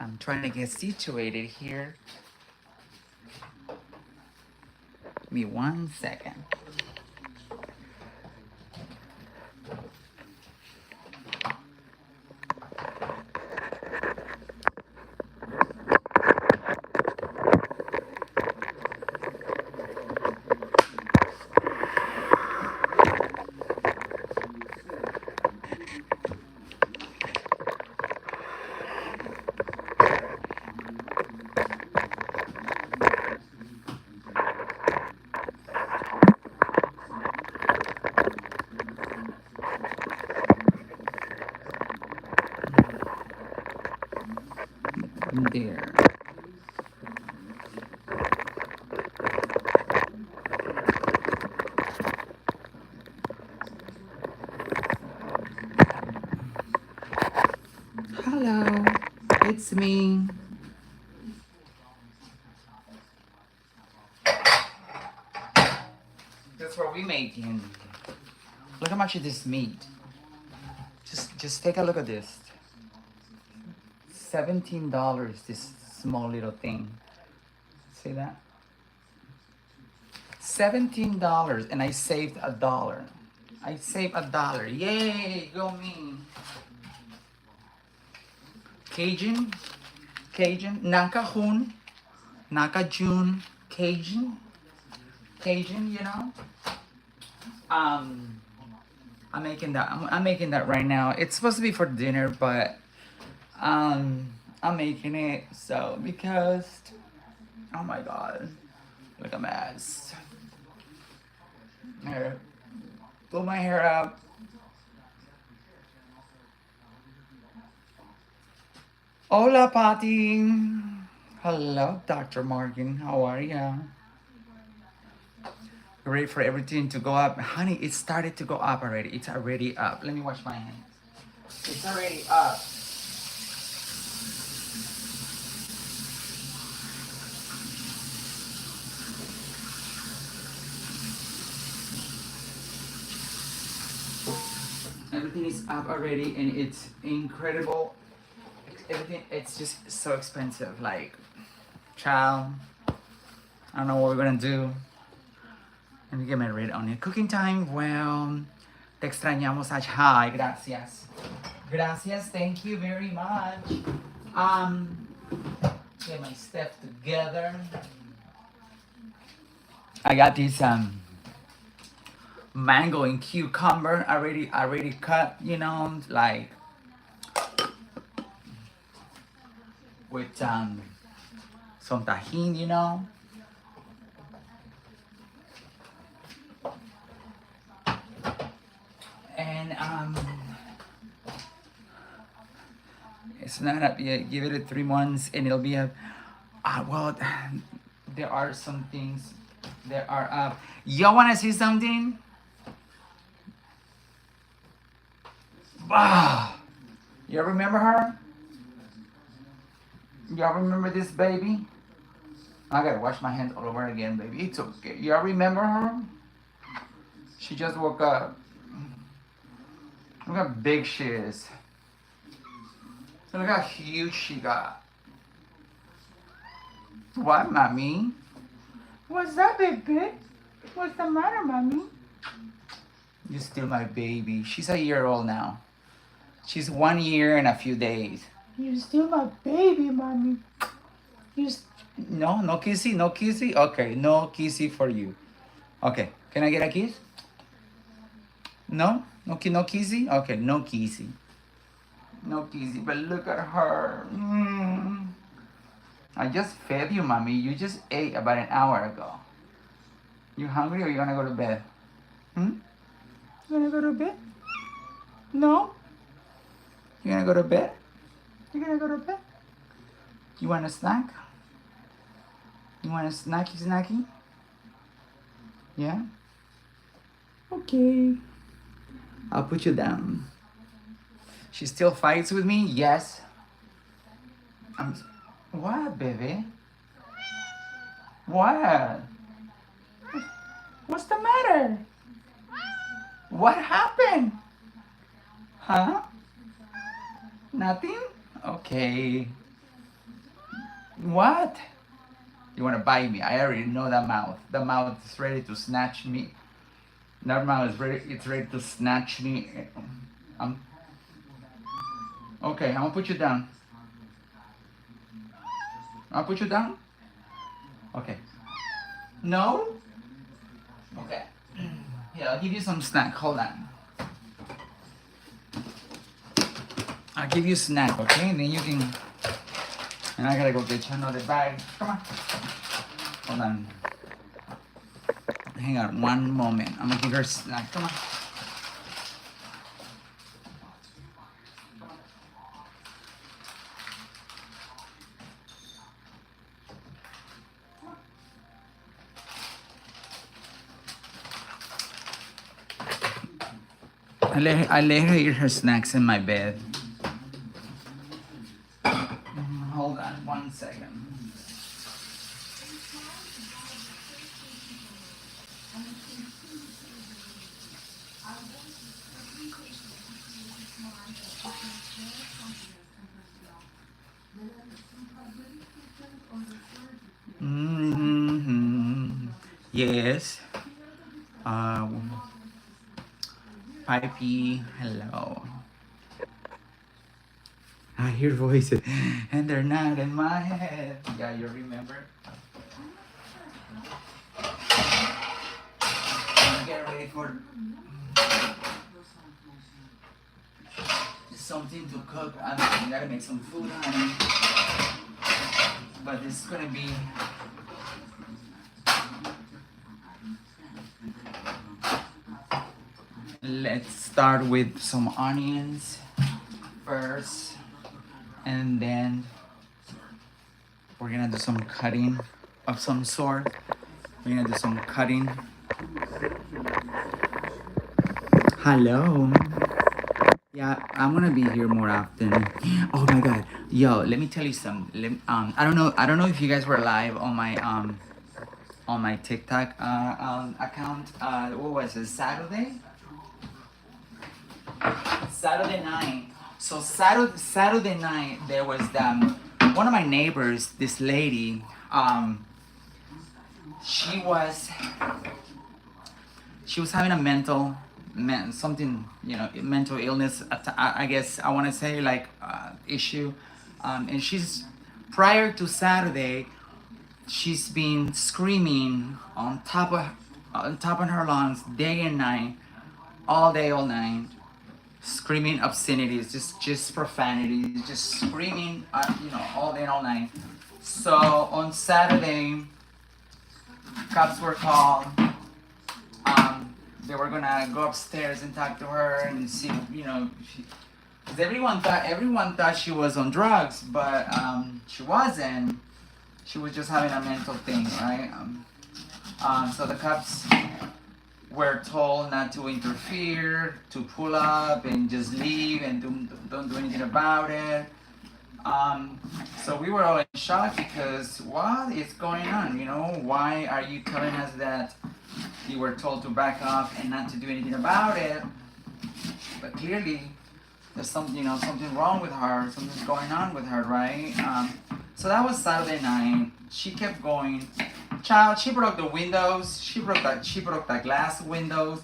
I'm trying to get situated here. Give me 1 second. There. Hello, it's me. That's what we making. Look how much of this meat. Just take a look at this. $17, this small little thing. See that? $17, and I saved $1. I saved $1. Yay, go me. Cajun, Nakahun, Nakajun, Cajun, you know. I'm making that. I'm making that right now. It's supposed to be for dinner, but I'm making it so because oh my god, look a mess. Here, pull my hair up. Hola, Patty. Hello, Dr. Morgan. How are ya? Ready for everything to go up, honey? It started to go up already. It's already up. Let me wash my hands. It's already up. Everything is up already, and it's incredible. Everything, it's just so expensive. Like, child, I don't know what we're gonna do. Let me get my read on it. Cooking time. Well, te extrañamos. Hi, gracias. Gracias. Thank you very much. Get my stuff together. I got this mango and cucumber already cut. You know, like with some tahini. You know. And it's not up yet. Give it 3 months and it'll be up. Well, there are some things that are up. Y'all wanna see something? You remember her? Y'all remember this baby? I gotta wash my hands all over again, baby. It's okay. Y'all remember her? She just woke up. Look how big she is. Look how huge she got. What, mommy? What's up, baby? What's the matter, mommy? You're still my baby. She's a year old now. She's 1 year and a few days. You're still my baby, mommy. No kissy, no kissy. Okay, no kissy for you. Okay, can I get a kiss? No, no kissy. Okay, no kissy. No kissy. But look at her. I just fed you, mommy. You just ate about an hour ago. You hungry or you gonna go to bed? You gonna go to bed? No? You gonna go to bed? You gonna go to bed? You want a snack? You want a snacky? Yeah? Okay. I'll put you down. She still fights with me? Yes. What, baby? What? What's the matter? What happened? Huh? Nothing? Okay. What? You want to bite me? I already know that mouth. The mouth is ready to snatch me. That mouth is ready. It's ready to snatch me. I'm okay. I'm gonna put you down. I'll put you down. Okay. No. Okay. Yeah, I'll give you some snack. Hold on. I'll give you a snack, okay? And then you can. And I gotta go get you another bag. Come on. Hold on. Hang on one moment. I'm gonna give her a snack. Come on. I let her eat her snacks in my bed. Hold on 1 second. Mm-hmm. Yes. Pipey, hello. I hear voices, and they're not in my head. Yeah, you remember? Get ready for something to cook. I mean, gotta make some food, honey. But it's gonna be. Let's start with some onions first, and then we're gonna do some cutting of some sort. We're gonna do some cutting. Hello. Yeah, I'm gonna be here more often. Oh my god, yo, let me tell you something. I don't know if you guys were live on my TikTok account. What was it? Saturday night. So Saturday night there was one of my neighbors, this lady. She was having a mental illness. I guess I want to say like issue, and she's prior to Saturday, she's been screaming on top of her lungs day and night, all day, all night, screaming obscenities, just profanities, just screaming, all day and all night. So on Saturday, cops were called. They were gonna go upstairs and talk to her and see, because everyone thought she was on drugs, but she wasn't. She was just having a mental thing, right? So the cops were told not to interfere, to pull up and just leave and don't do anything about it. So we were all in shock because what is going on? Why are you telling us that you were told to back off and not to do anything about it? But clearly there's something wrong with her. Something's going on with her, right? So that was Saturday night. She kept going. Child, she broke the windows. She broke the glass windows.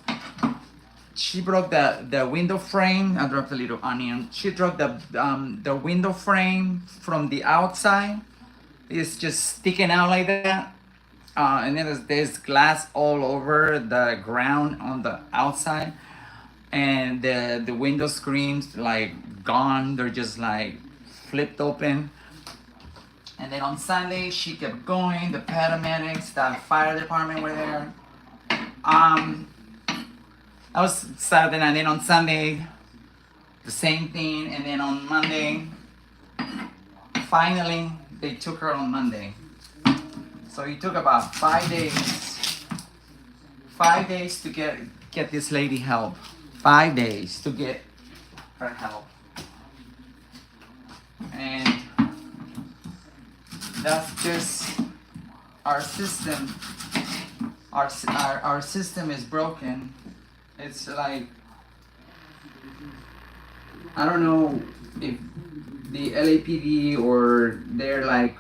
She broke the window frame. I dropped a little onion. She broke the window frame from the outside. It's just sticking out like that. And then there's glass all over the ground on the outside. And the window screens like gone. They're just like flipped open. And then on Sunday, she kept going. The paramedics, the fire department were there. That was Saturday night. And then on Sunday, the same thing. And then on Monday, finally, they took her on Monday. So it took about 5 days. 5 days to get this lady help. 5 days to get her help. And that's just our system. Our system is broken. It's like, I don't know if the LAPD or they're like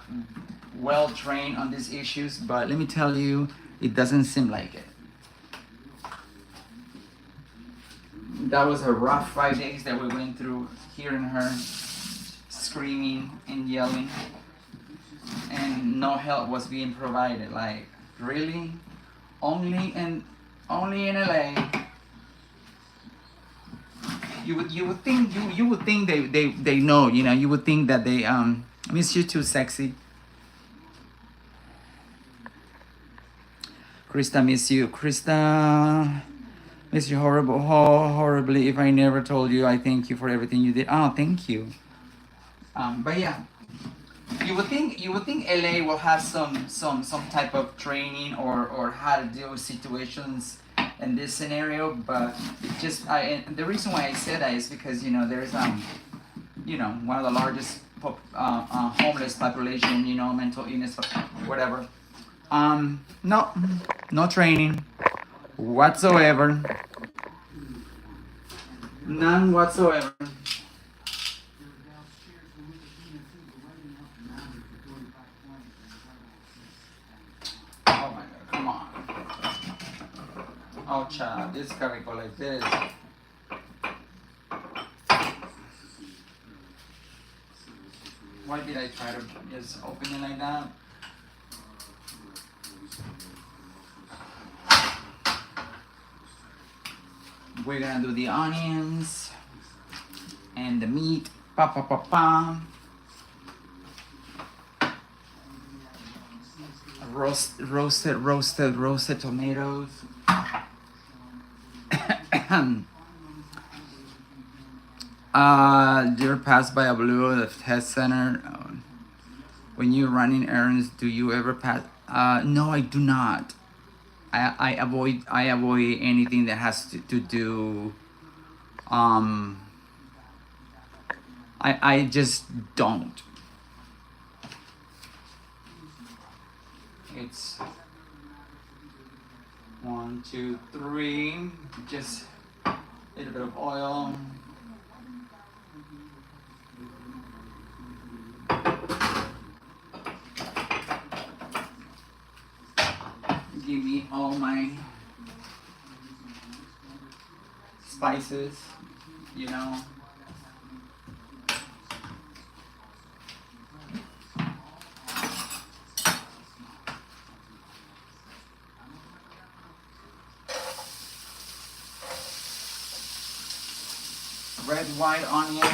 well trained on these issues, but let me tell you, it doesn't seem like it. That was a rough 5 days that we went through, hearing her screaming and yelling, and no help was being provided. Like, really? Only in LA. You would think they know, you know, you would think that they Miss you too, sexy. Krista, miss you. Krista, miss you horribly. If I never told you, I thank you for everything you did. Oh, thank you. But yeah, you would think LA will have some type of training or how to deal with situations in this scenario, but just and the reason why I said that is because, you know, there's you know, one of the largest homeless population, you know, mental illness, whatever. No training whatsoever, none whatsoever. Oh my God, come on. Oh child, this gotta go like this. Why did I try to just open it like that? We're gonna do the onions and the meat. Pa pa pa pa. Roasted tomatoes. You're passed by a blue at the test center. When you're running errands, do you ever pass? No, I do not. I avoid anything that has to do. I just don't. It's 1, 2, 3. Just a little bit of oil. Give me all my spices, you know. Red, white onion.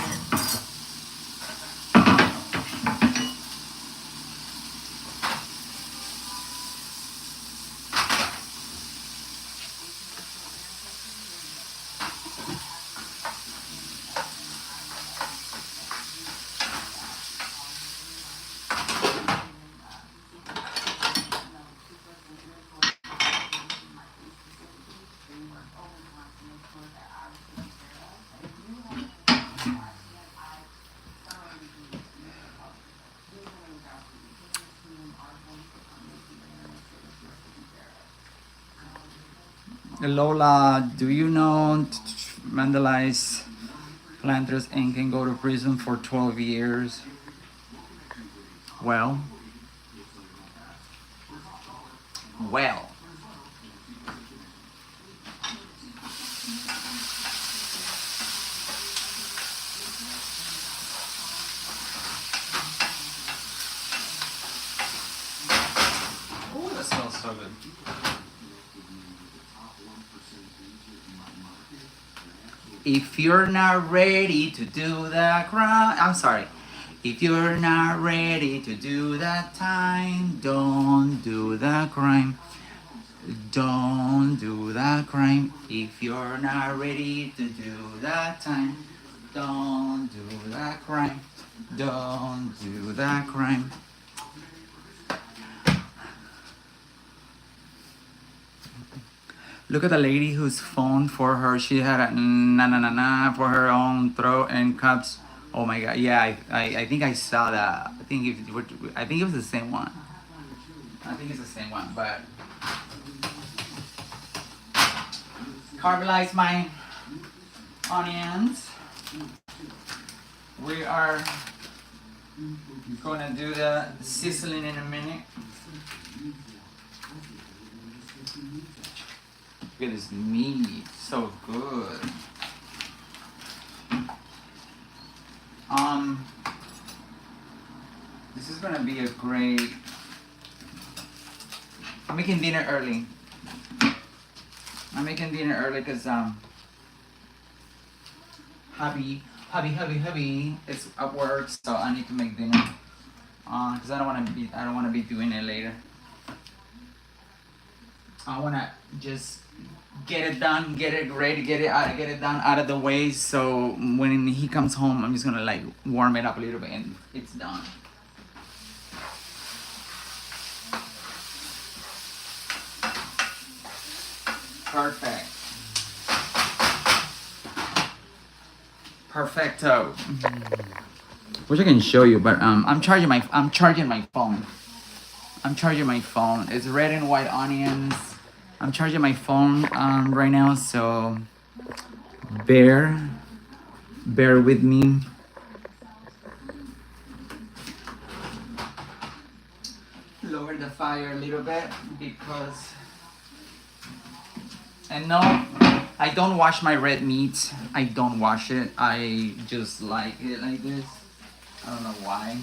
Lola, do you know vandalize planters and can go to prison for 12 years? Well. Oh, that smells so good. If you're not ready to do that crime, I'm sorry. If you're not ready to do that time, don't do that crime. Don't do that crime. If you're not ready to do that time, don't do that crime. Don't do that crime. Look at the lady whose phone for her, she had a na for her own throat and cuts. Oh my God, yeah, I think I saw that. I think it was the same one. I think it's the same one, but caramelize my onions. We are I'm gonna do the sizzling in a minute. Look at this meat, so good. This is gonna be a great. I'm making dinner early. I'm making dinner early because hubby is at work, so I need to make dinner. Because I don't want to be doing it later. I want to just get it done, get it ready, get it done out of the way. So when he comes home, I'm just gonna like warm it up a little bit and it's done. Perfect. Perfecto. Wish I can show you, but I'm charging my phone. It's red and white onions. I'm charging my phone right now, so bear with me. Lower the fire a little bit because, and no, I don't wash my red meat. I don't wash it. I just like it like this. I don't know why.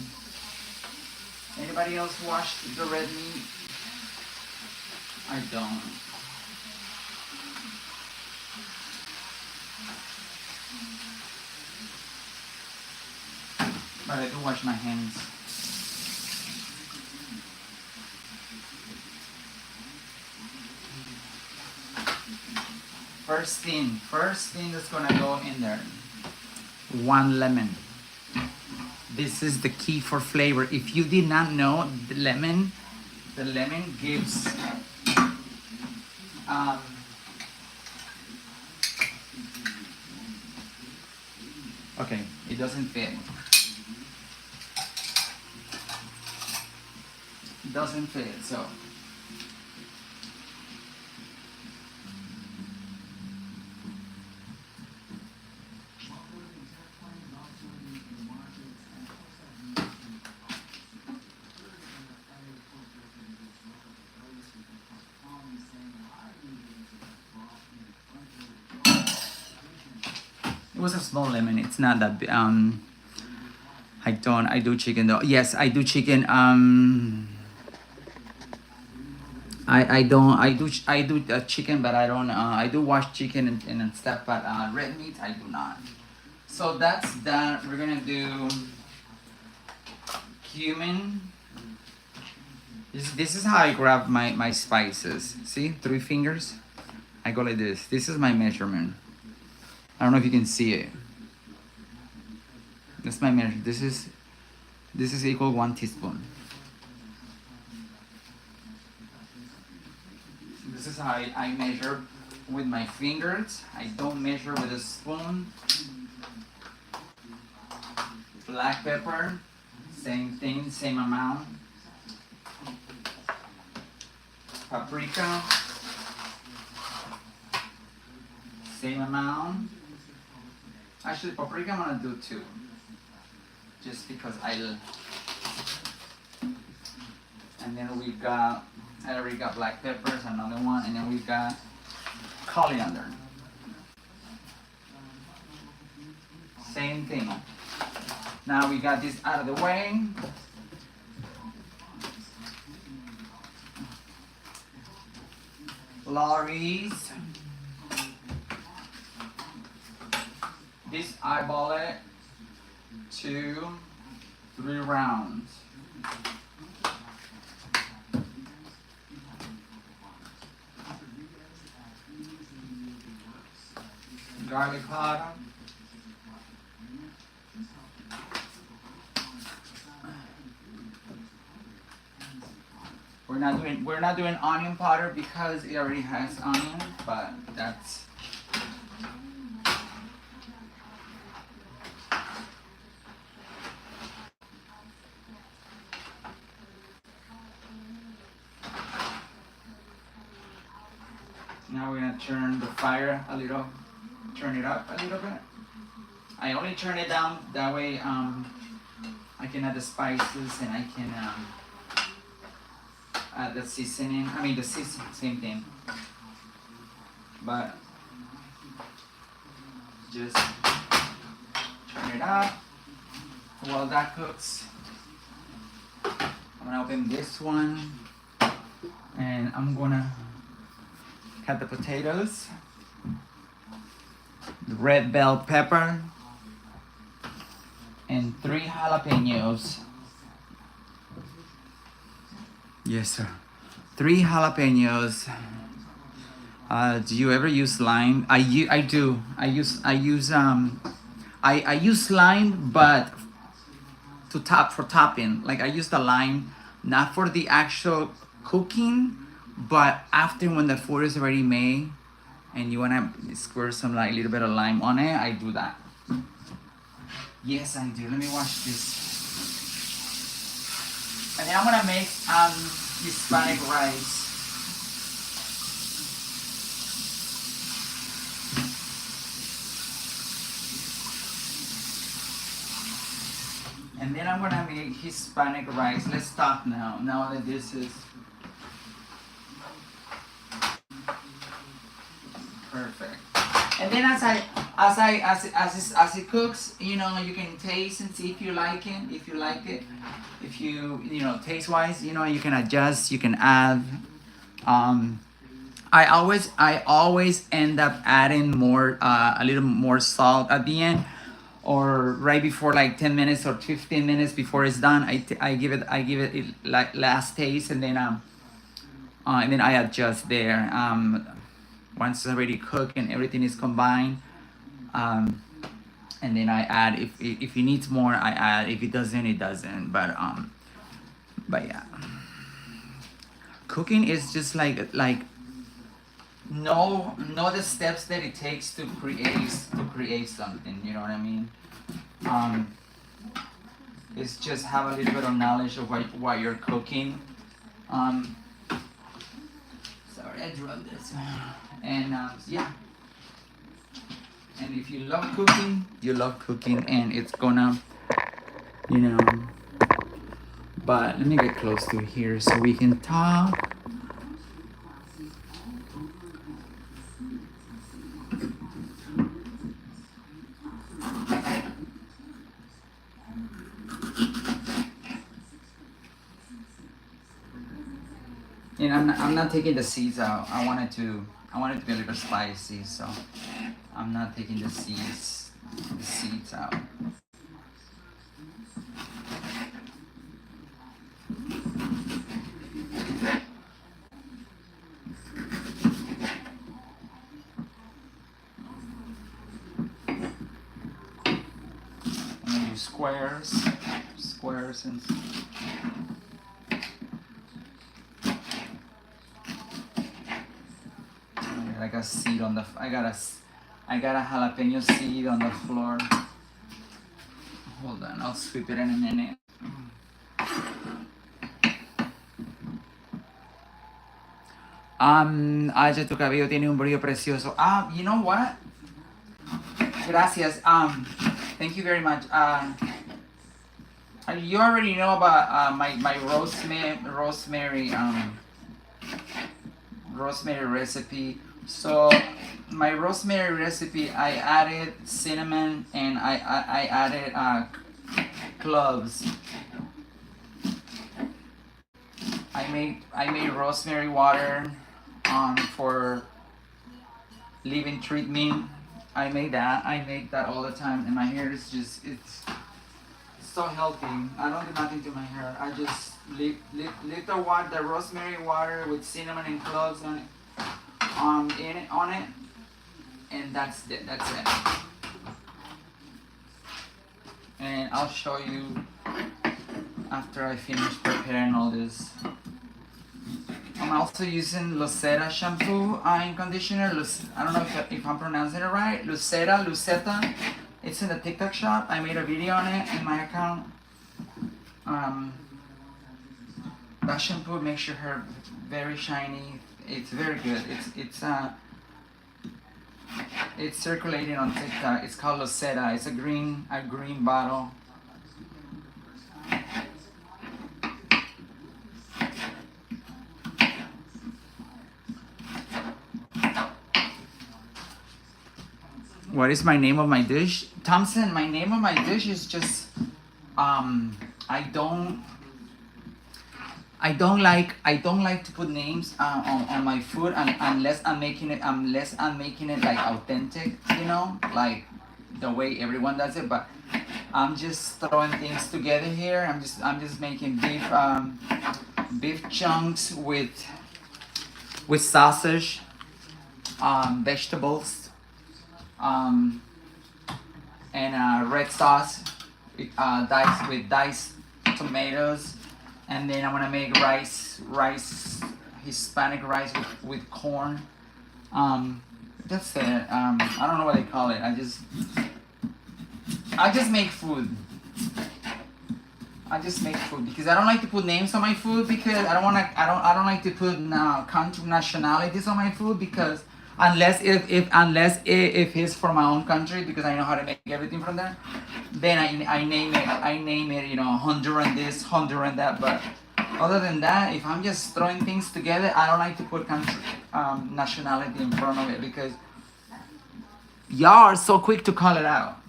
Anybody else wash the red meat? I don't. But I do wash my hands. First thing that's gonna go in there. 1 lemon. This is the key for flavor. If you did not know, the lemon gives okay, it doesn't fit. It doesn't fit, so it was a small lemon. It's not that big. I do chicken though. Yes, I do chicken. I do chicken, but I don't. I do wash chicken and stuff, but red meat I do not. So that's that. We're gonna do cumin. This is how I grab my spices. See, 3 fingers. I go like this. This is my measurement. I don't know if you can see it. That's my measurement. This is equal 1 teaspoon. This is how I measure with my fingers. I don't measure with a spoon. Black pepper, same thing, same amount. Paprika, same amount. Actually, paprika I'm gonna do 2, just because and then we got, I already got black peppers, another one, and then we got coriander. Same thing. Now we got this out of the way. Lorries. This eyeball it 2, 3 rounds. Garlic powder. We're not doing onion powder because it already has onion, but that's now we're gonna turn the fire a little, turn it up a little bit. I only turn it down that way I I can add the spices and I can add the seasoning. I mean the seasoning, same thing. But just turn it up while that cooks. I'm gonna open this one and I'm gonna cut the potatoes, the red bell pepper, and 3 jalapenos. Yes, sir. 3 jalapenos. Do you ever use lime? I do. I use lime, but for topping. Like I use the lime not for the actual cooking, but after when the food is already made and you wanna squirt some like little bit of lime on it, I do that. Yes, I do. Let me wash this. And then I'm gonna make Hispanic rice. And then I'm gonna make Hispanic rice. Let's stop now. Now that this is perfect. And then as it cooks, you know, you can taste and see if you like it. If you like it, if you taste wise, you know, you can adjust. You can add. I always end up adding more, a little more salt at the end, or right before, like 10 minutes or 15 minutes before it's done. I give it like last taste, and then I adjust there. Once it's already cooked and everything is combined, and then I add, if it needs more, I add. If it doesn't, it doesn't. But yeah, cooking is just like know the steps that it takes to create something. You know what I mean? It's just have a little bit of knowledge of what you're cooking. Sorry, I dropped this. And yeah. And if you love cooking, you love cooking, and it's gonna, But let me get close to here so we can talk. And I'm not taking the seeds out. I want it to be a little spicy, so I'm not taking the seeds out. I'm gonna use squares and. I got seed on the. I got a jalapeno seed on the floor. Hold on, I'll sweep it in a minute. Aja, tu cabello tiene un brillo precioso. You know what? Gracias. Thank you very much. You already know about my rosemary recipe. So my rosemary recipe, I added cinnamon and I added cloves. I made rosemary water for leave-in treatment. I make that all the time, and my hair is just it's so healthy. I don't do nothing to my hair. I just leave the rosemary water with cinnamon and cloves on it, and that's it. And I'll show you after I finish preparing all this. I'm also using Luceta shampoo and conditioner. I don't know if I'm pronouncing it right. Luceta. It's in the TikTok shop. I made a video on it in my account. That shampoo makes your hair very shiny. It's very good. It's circulating on TikTok. It's called Luceta. It's a green bottle. What is my name of my dish? Thompson, my name of my dish is just I don't like to put names on my food unless I'm making it like authentic, you know, like the way everyone does it. But I'm just throwing things together here. I'm just making beef chunks with sausage, vegetables, and red sauce, diced tomatoes, and then I'm gonna make rice, Hispanic rice with corn. That's it. I don't know what they call it. I just make food. I just make food because I don't like to put names on my food because I don't like to put country nationalities on my food because unless if it's from my own country, because I know how to make everything from there, then I name it, you know, Honduran this, Honduran that. But other than that, if I'm just throwing things together, I don't like to put country nationality in front of it because y'all are so quick to call it out.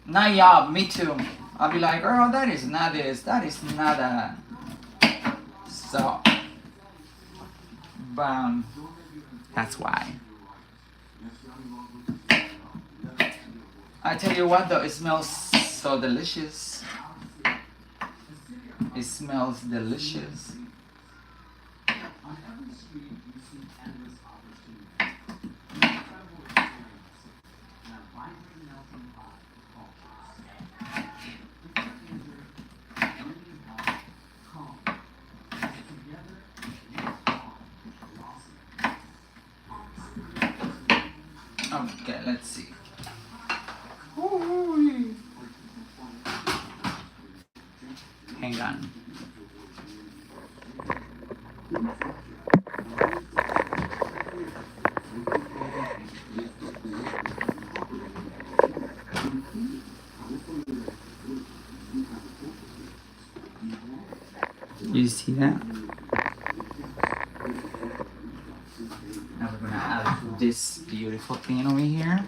Not y'all, me too. I'll be like, girl, that is not this, that is not that. So, that's why. I tell you what though, it smells so delicious. It smells delicious. Okay, let's see. Ooh. Hang on. You see that? Now we're gonna add this beautiful thing over here.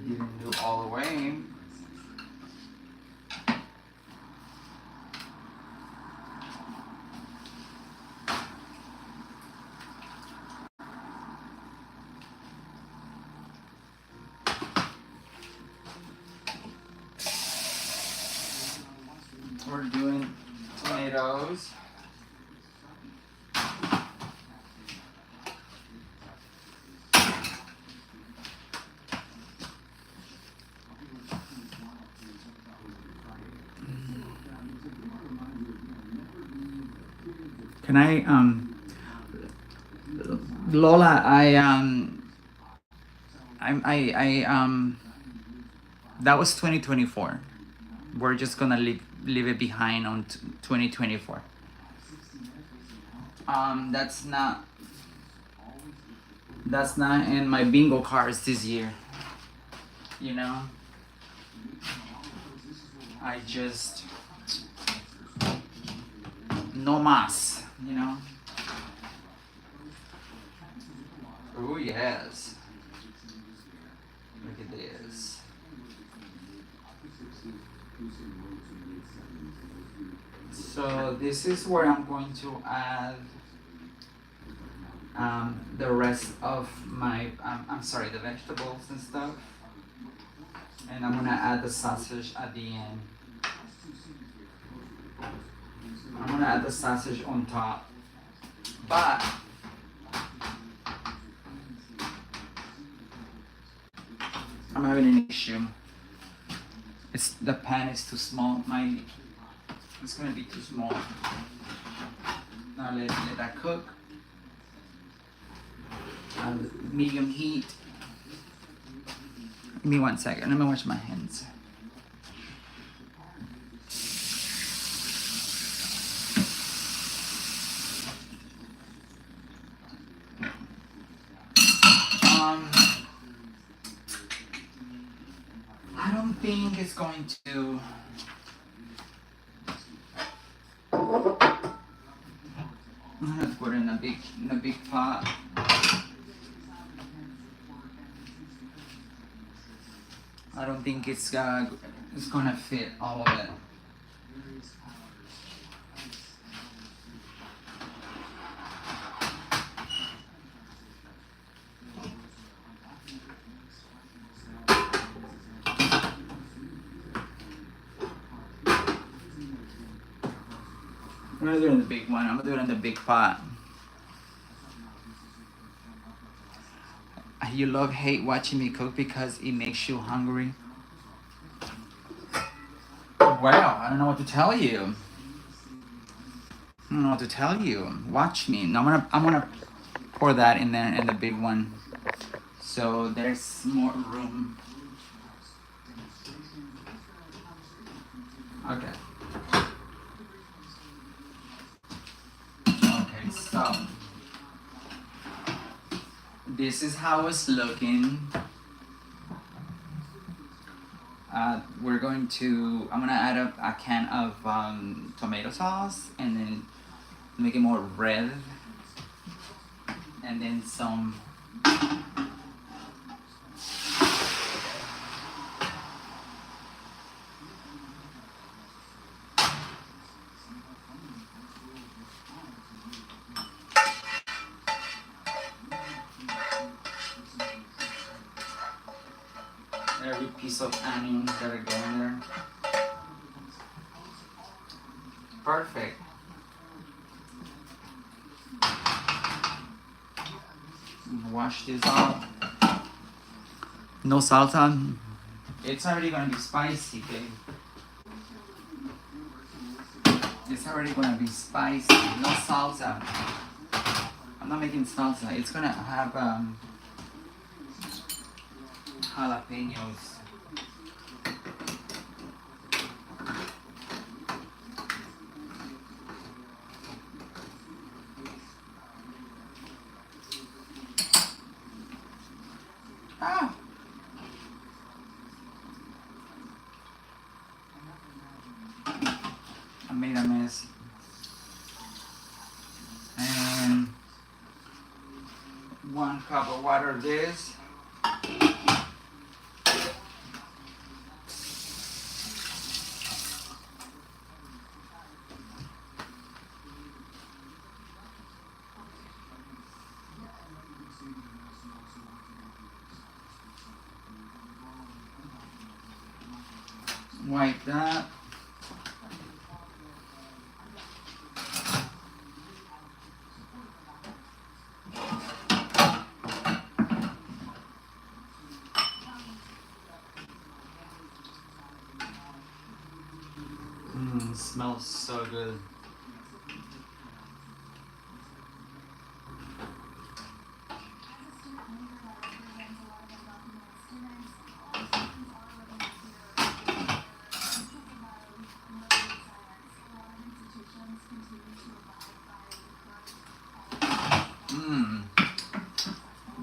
Didn't do all the way. We're doing tomatoes. Can I Lola, that was 2024. We're just gonna leave it behind on 2024. That's not in my bingo cards this year. You know, I just no mas. You know. Oh yes. Look at this. So this is where I'm going to add the rest of my, the vegetables and stuff. And I'm gonna add the sausage at the end. I'm gonna add the sausage on top. But I'm having an issue. The pan is too small. It's gonna be too small. Now let that cook. Medium heat. Give me 1 second. Let me wash my hands. I don't think it's going to. I'm gonna put it in a big pot. I don't think it's gonna fit all of it. I'm gonna do it in the big one. I'm gonna do it in the big pot. You hate watching me cook because it makes you hungry. Well, I don't know what to tell you. I don't know what to tell you. Watch me. No, I'm gonna pour that in there in the big one, so there's more room. Okay. Okay, so this is how it's looking. I'm gonna add a can of tomato sauce and then make it more red, and then some every piece of onion that are going there. Perfect. Wash this off. No salsa. It's already gonna be spicy, babe. It's already gonna be spicy. No salsa. I'm not making salsa. It's gonna have jalapenos. Ah. I made a mess. And 1 cup of water this. Wipe that. Smells so good.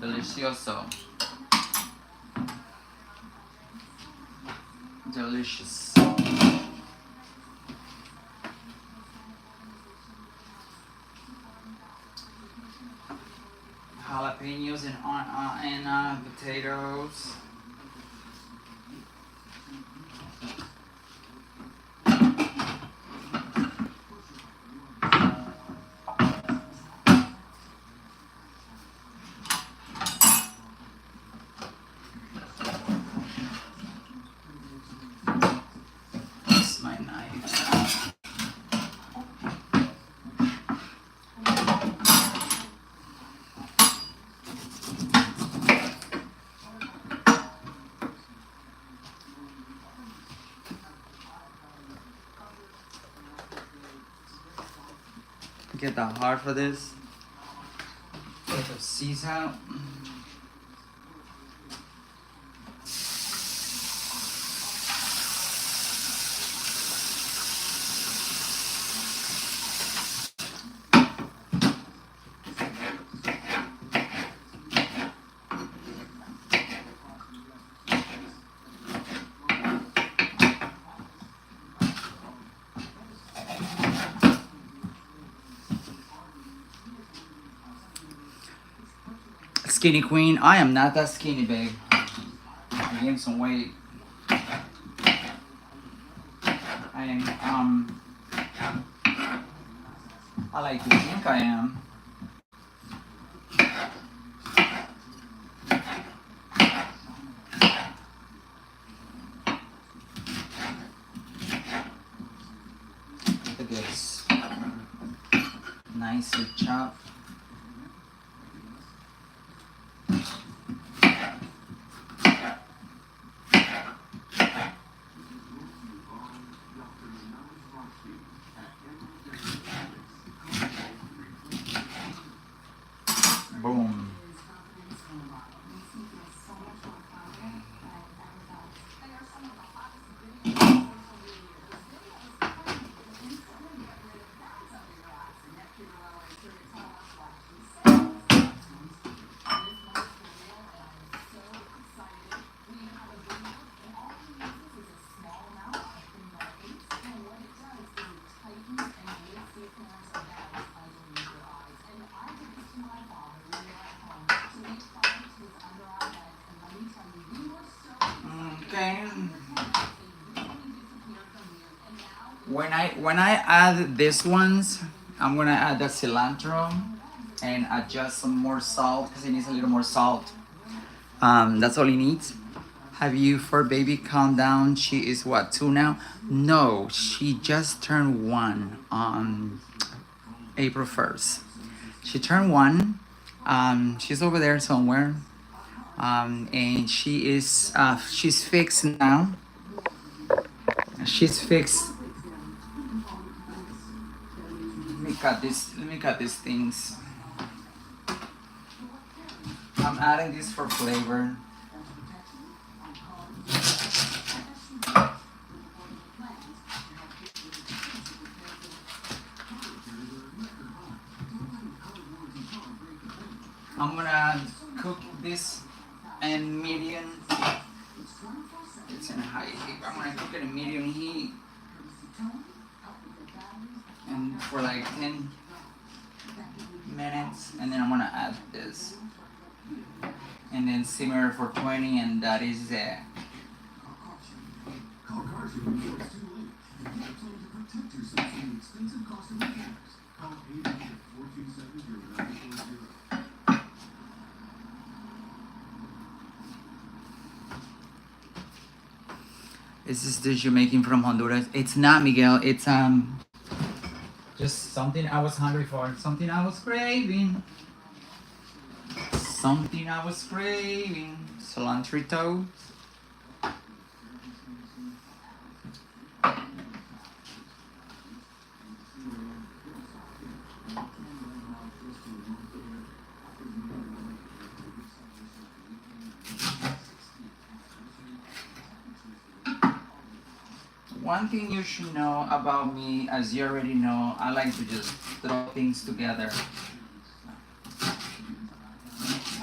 Delicioso. Delicious. Jalapenos and potatoes. That's my knife. Get the heart for this. Get the seeds out. skinny queen. I am not that skinny, babe. I gained some weight. I am, I like to think I am. Look at this. Nicely chopped. Boom. Okay. When I add these ones, I'm gonna add the cilantro and adjust some more salt because it needs a little more salt. That's all it needs. Have you for baby calm down? She is what, 2 now? No, she just turned 1 on April 1st. She turned 1. She's over there somewhere. And she's fixed now. She's fixed. Let me cut these things. I'm adding this for flavor. I'm gonna cook this in medium. It's in high heat. I'm gonna cook it in medium heat. And for like 10 minutes. And then I'm gonna add this. And then simmer for 20, and that is it. Is this dish you're making from Honduras? It's not, Miguel. It's just something I was hungry for. Something I was craving. Something I was craving. Cilantro. One thing you should know about me, as you already know, I like to just throw things together.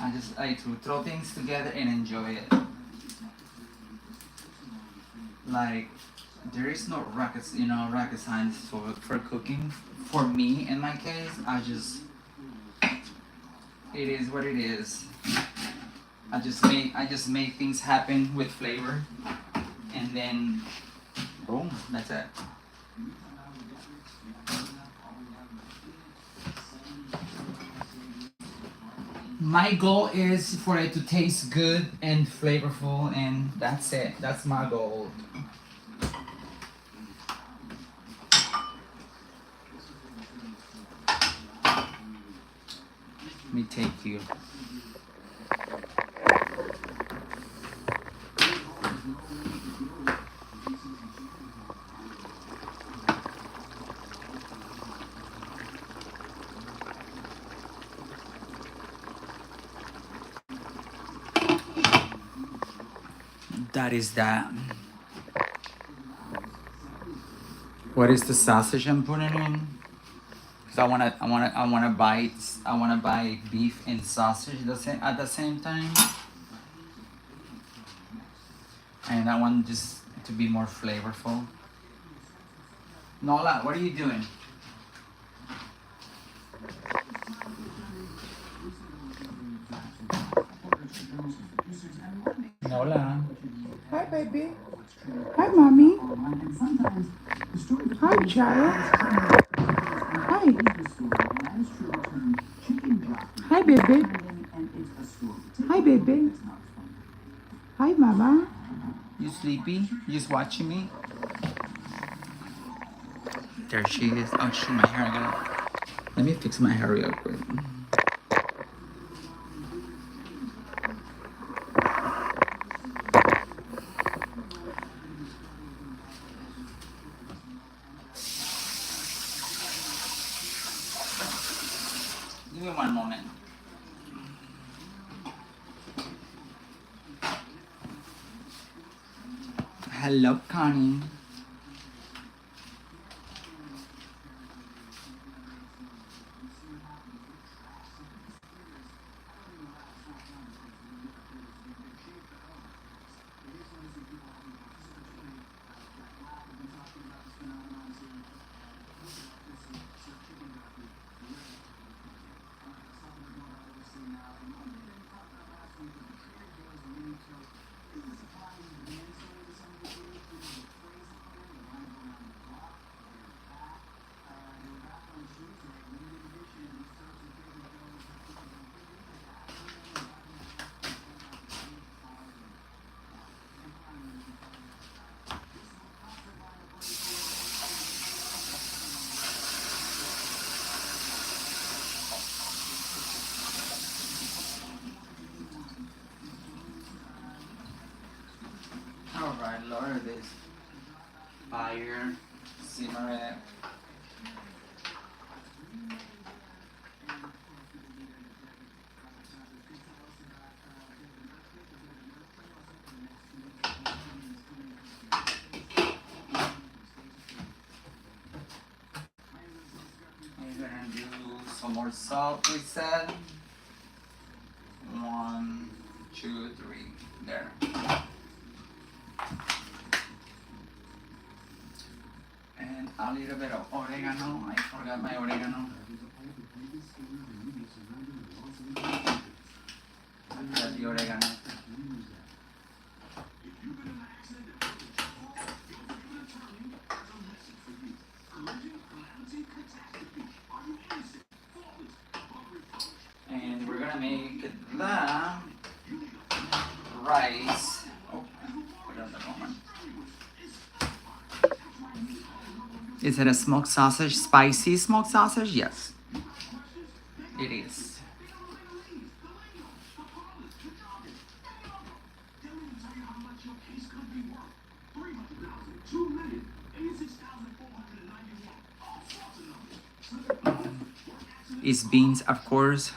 I just like to throw things together and enjoy it. Like, there is no rocket science for cooking. For me, in my case, it is what it is. I just make things happen with flavor, and then boom, that's it. My goal is for it to taste good and flavorful, and that's it. That's my goal. Let me take you. That is that. What is the sausage I'm putting in? Cause I wanna buy beef and sausage at the same time, and I want just to be more flavorful. Nola, what are you doing? baby. Hi, mommy. Hi, child. Hi. Hi, baby. Hi, baby. Hi, mama. You sleepy? You just watching me? There she is. Oh, shoot, my hair. Let me fix my hair real quick. Give me one moment. Hello, Connie. Alright, lower this fire, simmer it. We're gonna do some more salt, we said. 1, 2, 3, there. And a little bit of oregano. I forgot my oregano. I forgot the oregano. And we're gonna make the rice. Oh, put it on the moment. Is it a smoked sausage? Spicy smoked sausage? Yes, it is. It's beans, of course.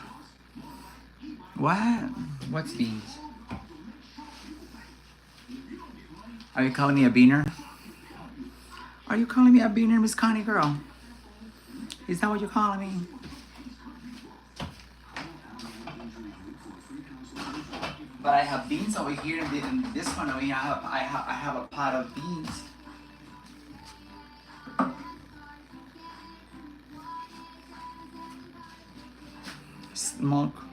What? What's beans? Are you calling me a beaner? Are you calling me a beaner, Miss Connie girl? Is that what you're calling me? But I have beans over here in this one over here. I have a pot of beans. Smoke,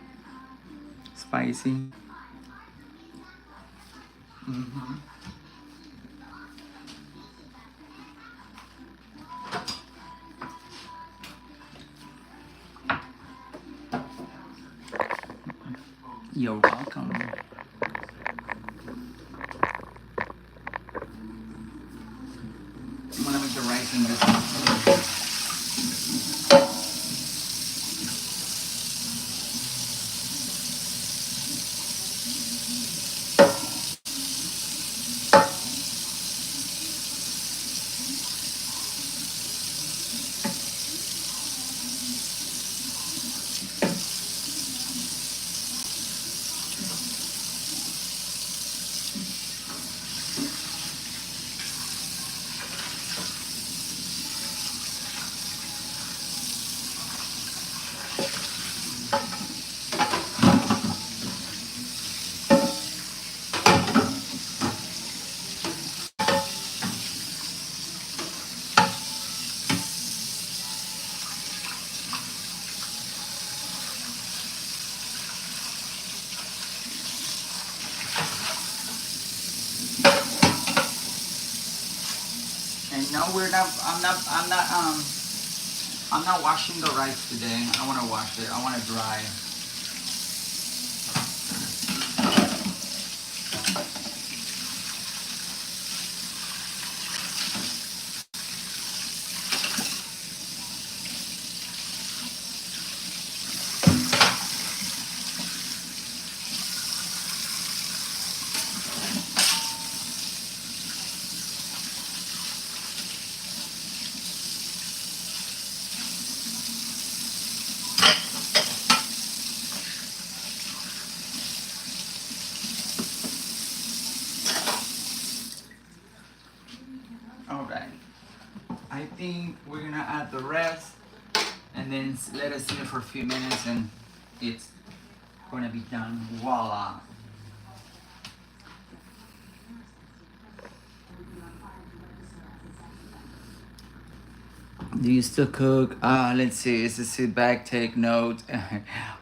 spicy. Mm-hmm. You're welcome. I'm gonna make the rice in this one. I'm not washing the rice today. I don't want to wash it. I want to dry. All right. I think we're gonna add the rest and then let it sit for a few minutes and it's gonna be done. Voila. Do you still cook? Let's see. It's a sit back, take note.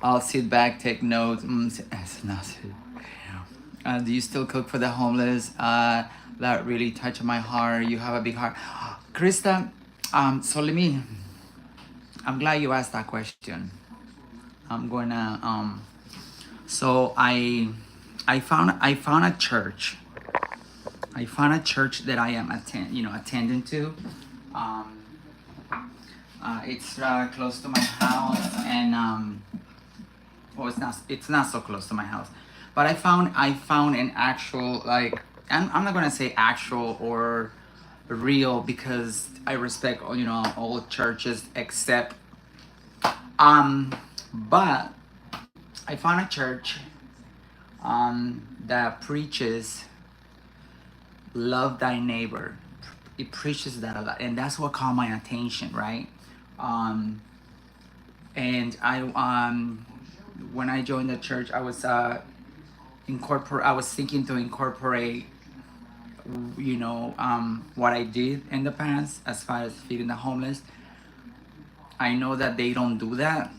I'll sit back, take note. It's not. Do you still cook for the homeless? That really touched my heart. You have a big heart, Krista. So let me. I'm glad you asked that question. I'm gonna. So I found a church. I found a church that I am attending to. It's close to my house, and well, it's not so close to my house, but I found an actual, like, I'm not gonna say actual or real because I respect all churches except but I found a church that preaches love thy neighbor. It preaches that a lot, and that's what caught my attention, right? And I when I joined the church, I was thinking to incorporate what I did in the past as far as feeding the homeless. I know that they don't do that,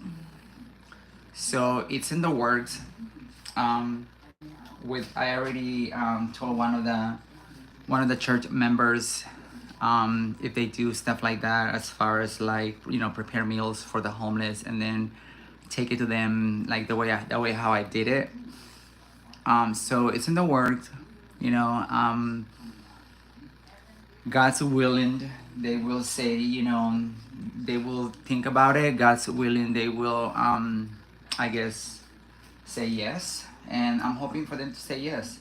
so it's in the works. I already told one of the church members if they do stuff like that, as far as like prepare meals for the homeless and then take it to them like the way how I did it. So it's in the works, God's willing, they will say, they will think about it. God's willing, they will I guess say yes, and I'm hoping for them to say yes.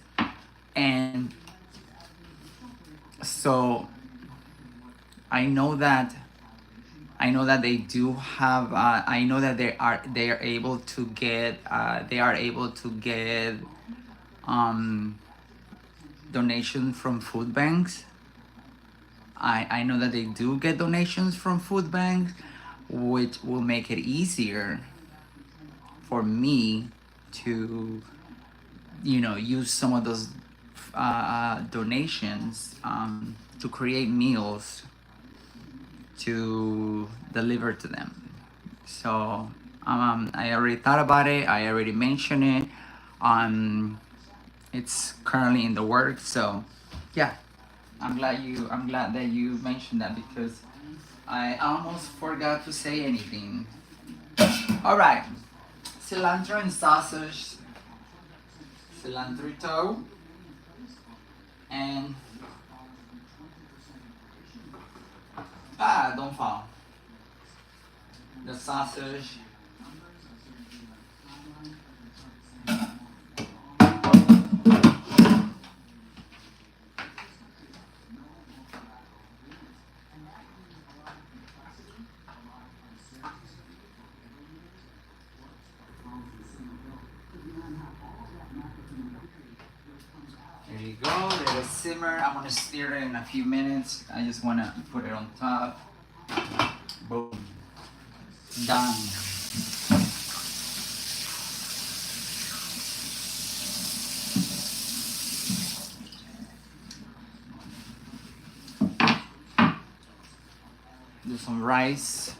And so I know that they do have. I know that they are able to get. Donations from food banks. I know that they do get donations from food banks, which will make it easier for me to, use some of those donations to create meals to deliver to them. So I already thought about it. I already mentioned it. It's currently in the works. So yeah, I'm glad that you mentioned that because I almost forgot to say anything. All right, cilantro and sausage, cilantro and don't fall. The sausage. There you go, let it simmer. I'm gonna stir it in a few minutes. I just wanna put it on top. Boom. Done. Do some rice,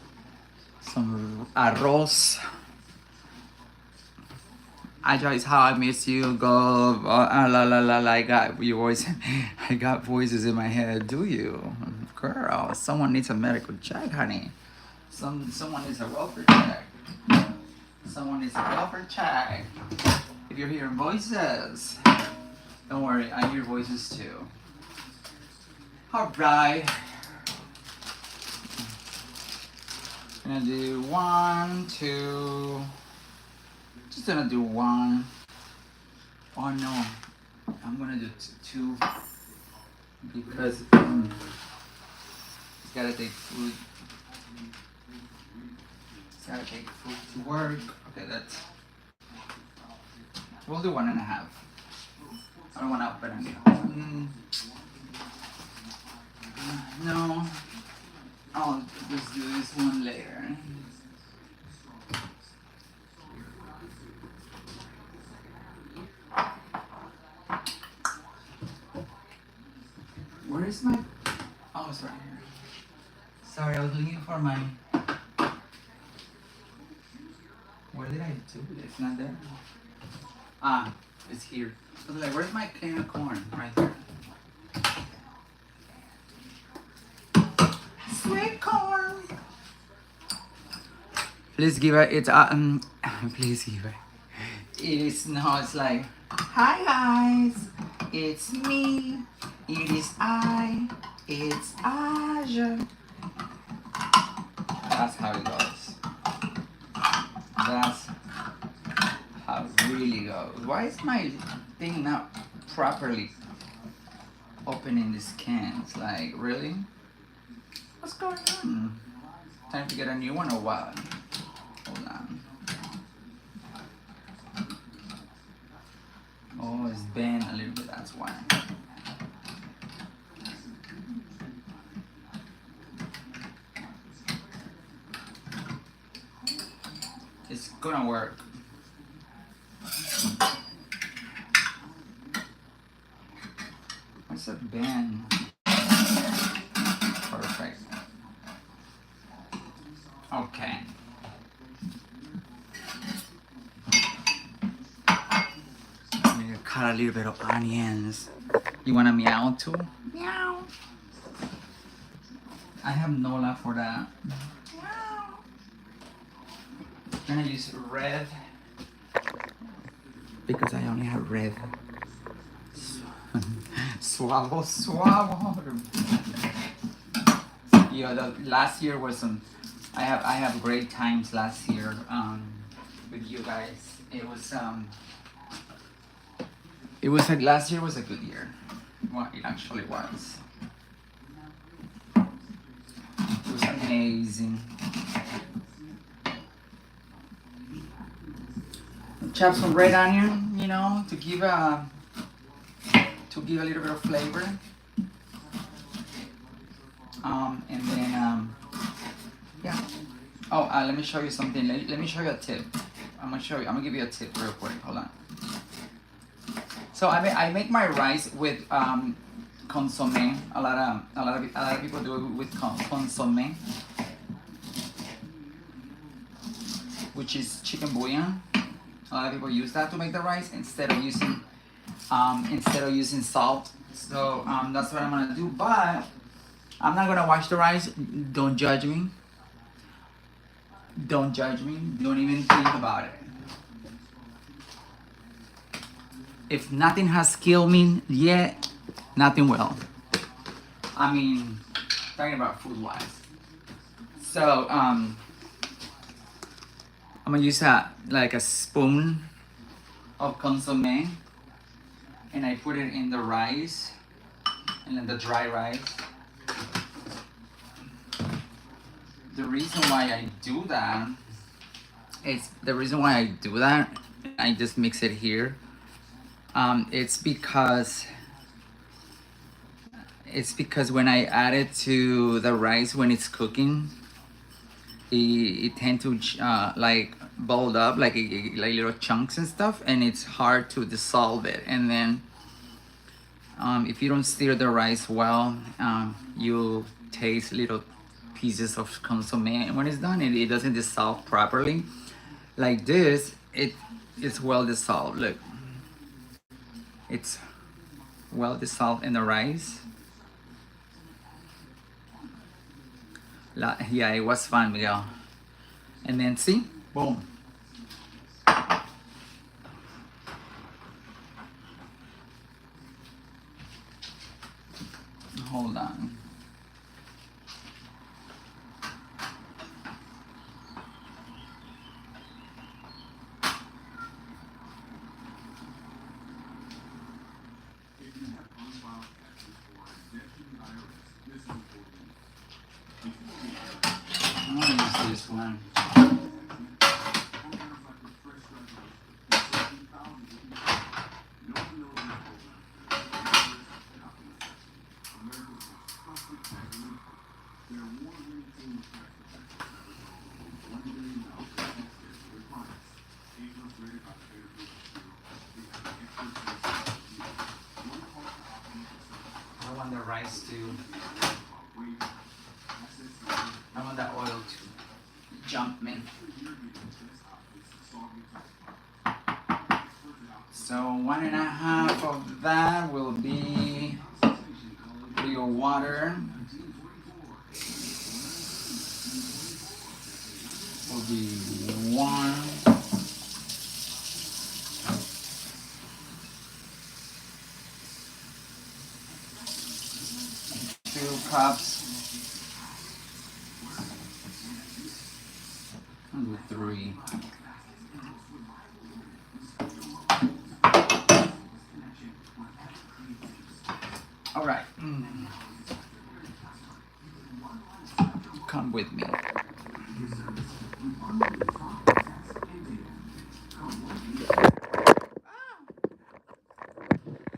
some arroz. Ajaaaaaaa is how I miss you. Go. La la la la. I got your voice. I got voices in my head. Do you? Of Girl, someone needs a medical check, honey. Someone needs a welfare check. Someone needs a welfare check. If you're hearing voices, don't worry, I hear voices too. Alright. Gonna do 1, 2. Just gonna do 1. Oh no, I'm gonna do 2 because it's gotta take food. It's gotta take food to work. Okay, that's. We'll do 1.5. I don't want to open it. No, I'll just do this one later. Where is my? Oh, it's right here. Sorry, I was looking for my. Where did I do it? It's not there. Ah, it's here. I was like, where's my can of corn? Right there. Sweet corn. Please give it. It's please give it. It is no. It's like, hi guys, it's me. It is I. It's Ajaaaaaaa. That's how it goes. That's how it really goes. Why is my thing not properly opening these cans? Like, really? What's going on? Time to get a new one or what? Hold on. Oh, it's bent a little bit, that's why. It's gonna work. What's a bend? Perfect. Okay. I'm gonna cut a little bit of onions. You want a meow too? Meow. I have Nola for that. Meow. I'm gonna use red because I only have red. Swallow. Yeah, the last year was some. I have great times last year with you guys. It was like last year was a good year. Well, it actually was. It was amazing. Chop some red onion, you know, to give a little bit of flavor. And then yeah. Oh, let me show you something. Let me show you a tip. I'm gonna give you a tip real quick. Hold on. So I make my rice with consommé. A lot of people do it with consommé, which is chicken bouillon. A lot of people use that to make the rice instead of using salt. So that's what I'm gonna do. But I'm not gonna wash the rice. Don't judge me. Don't judge me. Don't even think about it. If nothing has killed me yet, nothing will. I mean, talking about food wise. So I'm gonna use a spoon of consommé, and I put it in the rice, and then the dry rice. The reason why I do that I just mix it here. It's because when I add it to the rice when it's cooking, it tend to like bubble up like little chunks and stuff, and it's hard to dissolve it. And then if you don't stir the rice well, you'll taste little pieces of consommé, and when it's done, it doesn't dissolve properly. Like this, it's well dissolved. Look, it's well dissolved in the rice. Yeah, it was fun, Miguel. And then see, boom. Hold on. I'm gonna use this one. I want the rice to, I want that oil to jump me. So 1.5 of that will be your water. Will be 1. 2 cups. I'll do 3. All right. Come with me.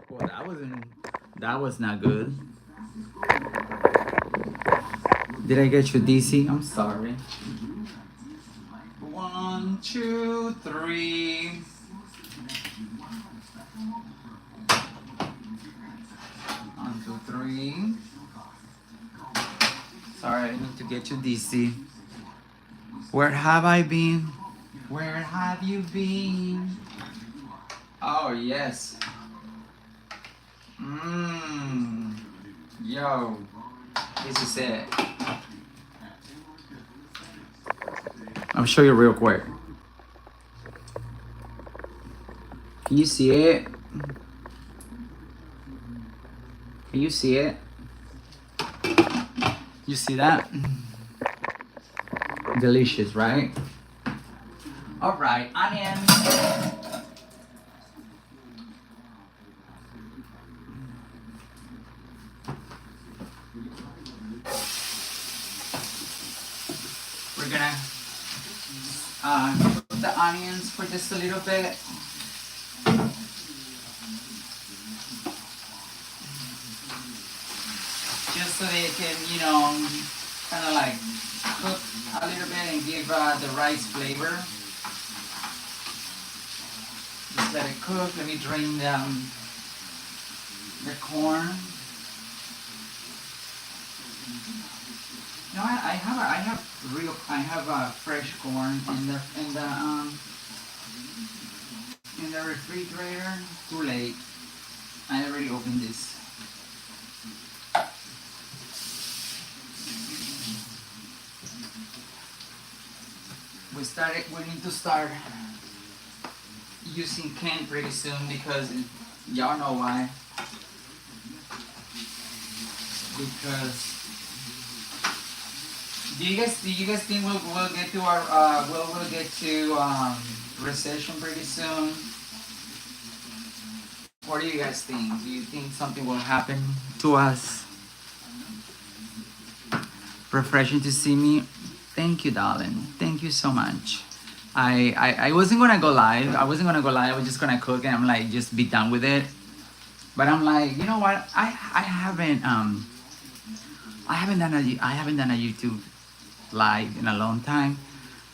Well, that was not good. Did I get you DC? I'm sorry. 1, 2, 3. One, 2, 3. Sorry, I need to get you DC. Where have I been? Where have you been? Oh, yes. Yo, this is it. I'll show you real quick. Can you see it? Can you see it? You see that? Delicious, right? All right, onion. We're gonna cook the onions for just a little bit. Just so they can, you know, kind of like cook a little bit and give the rice flavor. Just let it cook. Let me drain the corn. No, I have fresh corn in the refrigerator. Too late. I already opened this. We need to start using canned pretty soon because y'all know why. Because do you guys think we'll get to our we'll get to recession pretty soon? What do you guys think? Do you think something will happen to us? Refreshing to see me. Thank you, darling. Thank you so much. I wasn't gonna go live. I wasn't gonna go live. I was just gonna cook and I'm like just be done with it. But I'm like, you know what? I haven't done a YouTube live in a long time.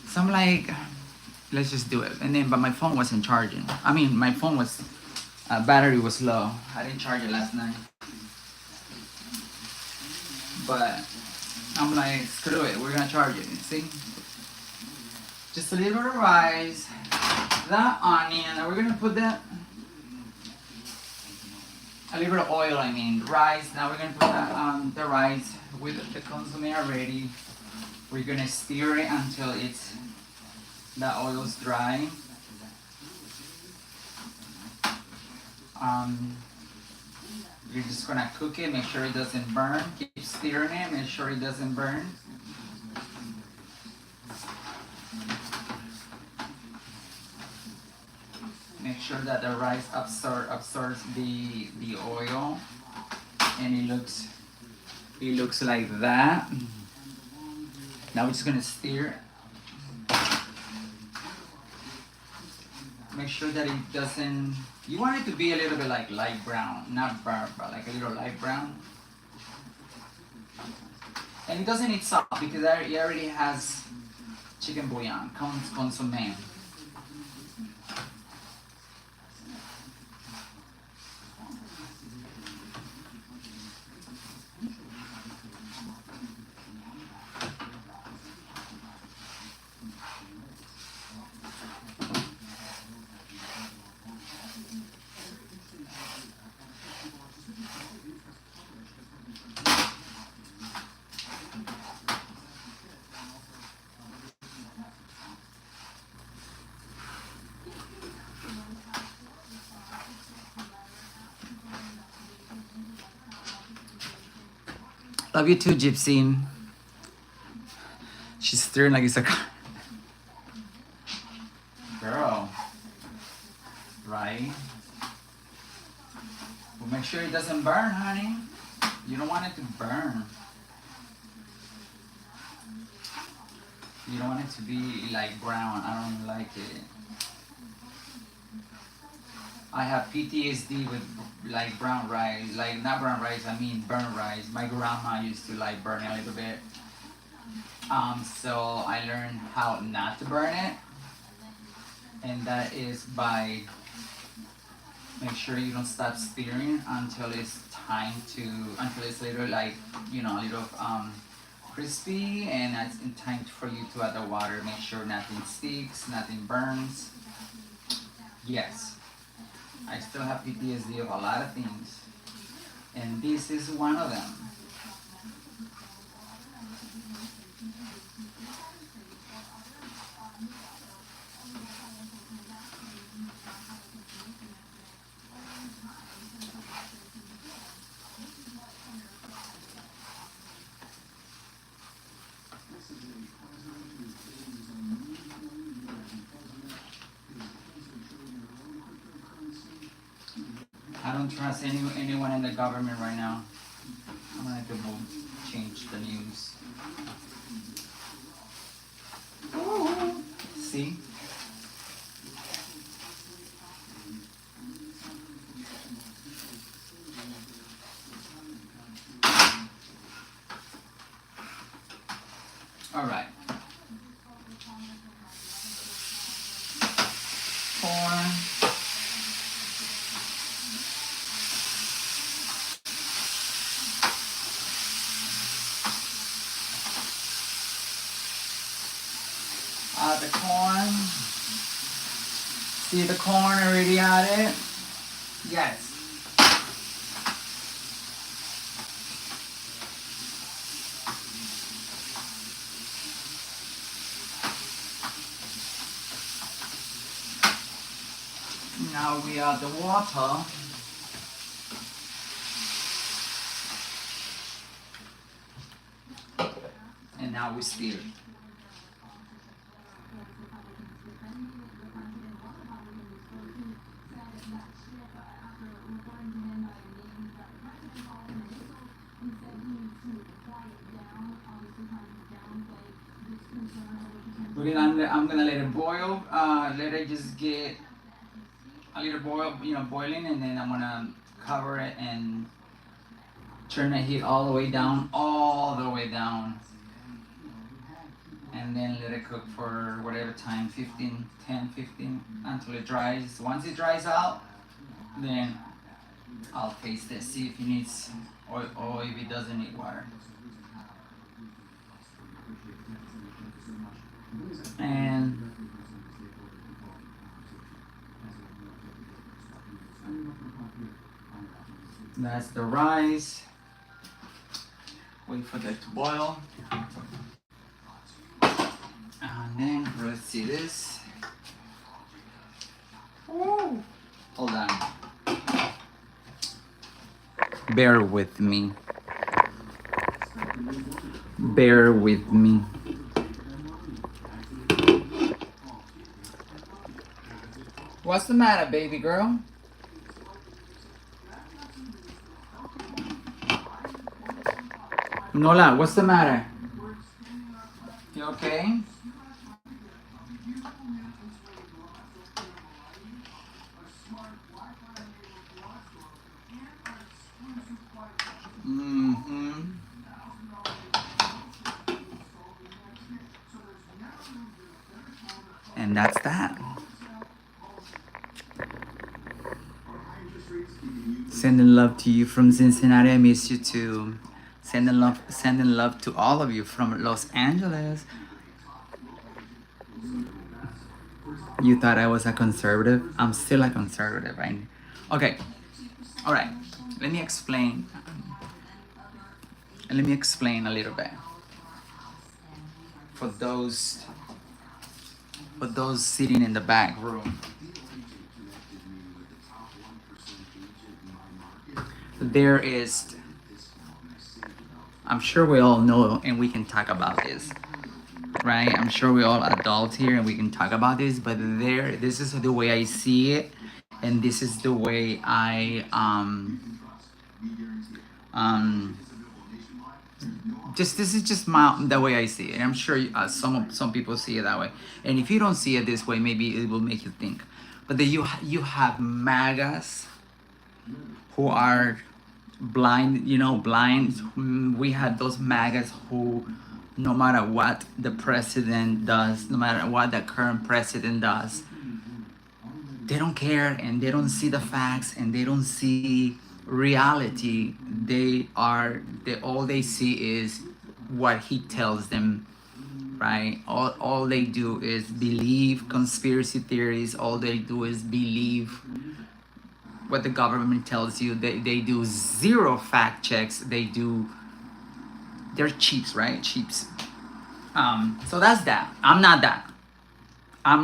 So I'm like, let's just do it. And then, but my phone wasn't charging. I mean, my phone was battery was low. I didn't charge it last night. But I'm like, screw it, we're gonna charge it. See? Just a little bit of rice, the onion, and we're gonna put that, a little bit of oil, I mean, rice. Now we're gonna put the rice with the consomme already. We're gonna stir it until the oil's dry. You're just gonna cook it, make sure it doesn't burn. Keep stirring it, make sure it doesn't burn. Make sure that the rice absorbs the oil, and it looks like that. Now we're just gonna stir. Make sure that it doesn't. You want it to be a little bit like light brown, not burnt, but like a little light brown. And it doesn't need salt because it already has chicken bouillon, consommé. Love you too, Gypsy. She's stirring like it's a girl, right? Well, make sure it doesn't burn, honey. You don't want it to burn. You don't want it to be like brown. I don't like it. I have PTSD with like brown rice, like not brown rice, I mean burnt rice. My grandma used to like burn it a little bit. So I learned how not to burn it. And that is by make sure you don't stop stirring until it's until it's a little like, you know, a little crispy, and it's in time for you to add the water. Make sure nothing sticks, nothing burns. Yes. I still have PTSD of a lot of things, and this is one of them. I don't trust anyone in the government right now. I'm gonna have to change the news. Ooh. See? All right. Corn. The corn. See the corn already added? Yes. Now we add the water. And now we stir. I'm gonna let it boil. Let it just get a little boiling, and then I'm gonna cover it and turn the heat all the way down, and then let it cook for whatever time, 10, 15, until it dries. Once it dries out, then I'll taste it, see if it needs oil or if it doesn't need water. And that's the rice. Wait for that to boil. see this? Woo. Hold on. Bear with me. Bear with me. What's the matter, baby girl? Nola, what's the matter? You okay? Mm-hmm. And that's that. Sending love to you from Cincinnati. I miss you too. Sending love to all of you from Los Angeles. You thought I was a conservative? I'm still a conservative. Okay. All right. Let me explain. Let me explain a little bit for those sitting in the back room. There is, I'm sure we all know and we can talk about this, right? I'm sure we all adults here and we can talk about this, but this is the way I see it, and this is the way I this is just the way I see it. And I'm sure some people see it that way, and if you don't see it this way, maybe it will make you think. But then you have MAGAs who are blind, blind. We had those MAGAs who, no matter what the president does, no matter what the current president does, they don't care, and they don't see the facts, and they don't see reality. All they see is what he tells them, right? All they do is believe conspiracy theories. All they do is believe what the government tells you. They do zero fact checks. They're cheaps, right? Cheaps. So that's that. I'm not that. I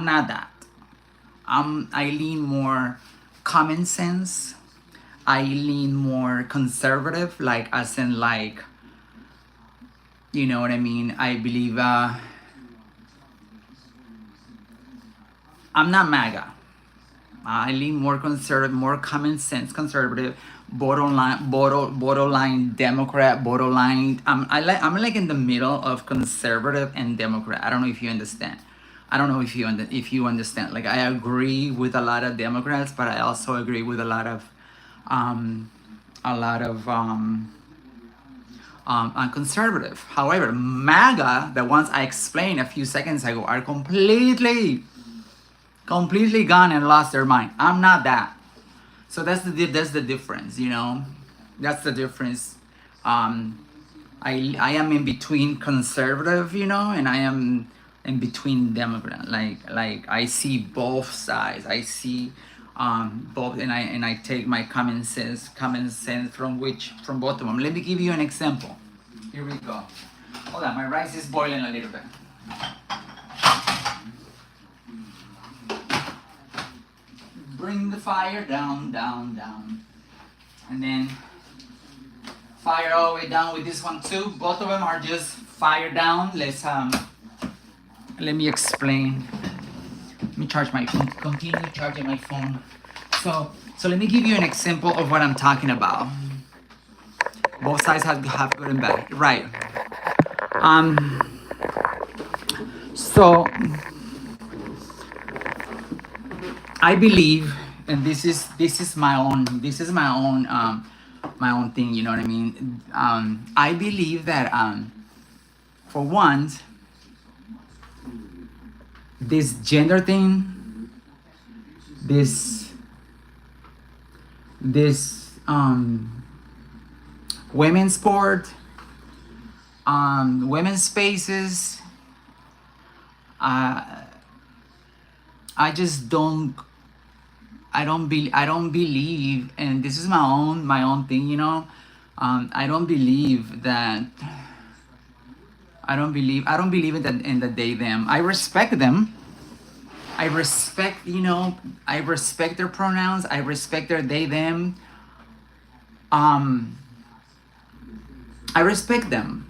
lean more common sense. I lean more conservative, as in you know what I mean? I believe I'm not MAGA. I lean more conservative, more common sense conservative, borderline Democrat, borderline. I'm like in the middle of conservative and Democrat. I don't know if you understand. I don't know if you understand. Like, I agree with a lot of Democrats, but I also agree with a lot of conservative. However, MAGA, the ones I explained a few seconds ago, are completely gone and lost their mind. I'm not that. So that's the difference, That's the difference. I am in between conservative, and I am in between Democrat. Like I see both sides. I see both, and I take my common sense from both of them. Let me give you an example. Here we go. Hold on, my rice is boiling a little bit. Bring the fire down, and then fire all the way down with this one too. Both of them are just fire down. Let me explain. Let me charge my phone. Continue charging my phone. So let me give you an example of what I'm talking about. Both sides have good and bad, right? So I believe, and this is my own thing. You know what I mean? I believe that for one, this gender thing, this women's sport, women's spaces, I just don't. I don't believe, and this is my own thing, I don't believe that. I don't believe in the they them. I respect them. I respect, I respect their pronouns. I respect their they, them. Um, I respect them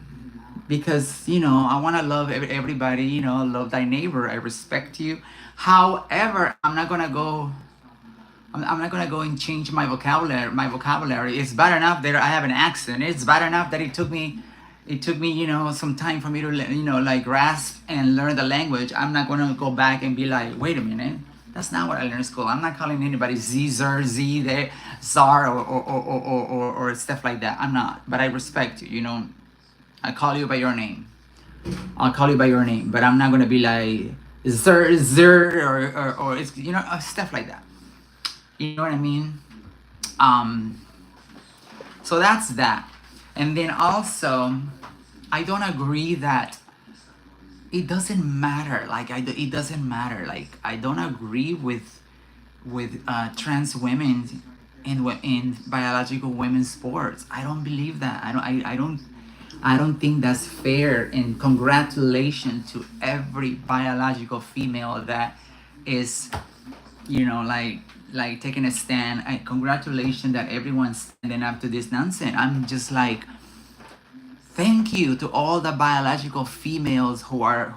because, I want to love everybody, love thy neighbor. I respect you. However, I'm not gonna go and change my vocabulary. It's bad enough that I have an accent. It's bad enough that it took me, some time for me to, like grasp and learn the language. I'm not gonna go back and be like, wait a minute, that's not what I learned in school. I'm not calling anybody Z, there, Czar, or stuff like that. I'm not. But I respect you. I call you by your name. I'll call you by your name, but I'm not gonna be like Zer, or it's, stuff like that. You know what I mean? Um, so that's that. And then also, I don't agree that it doesn't matter. Like it doesn't matter. Like I don't agree with trans women in biological women's sports. I don't believe that. I don't think that's fair. And congratulations to every biological female that is, like taking a stand. Congratulations that everyone's standing up to this nonsense. I'm just like, thank you to all the biological females who are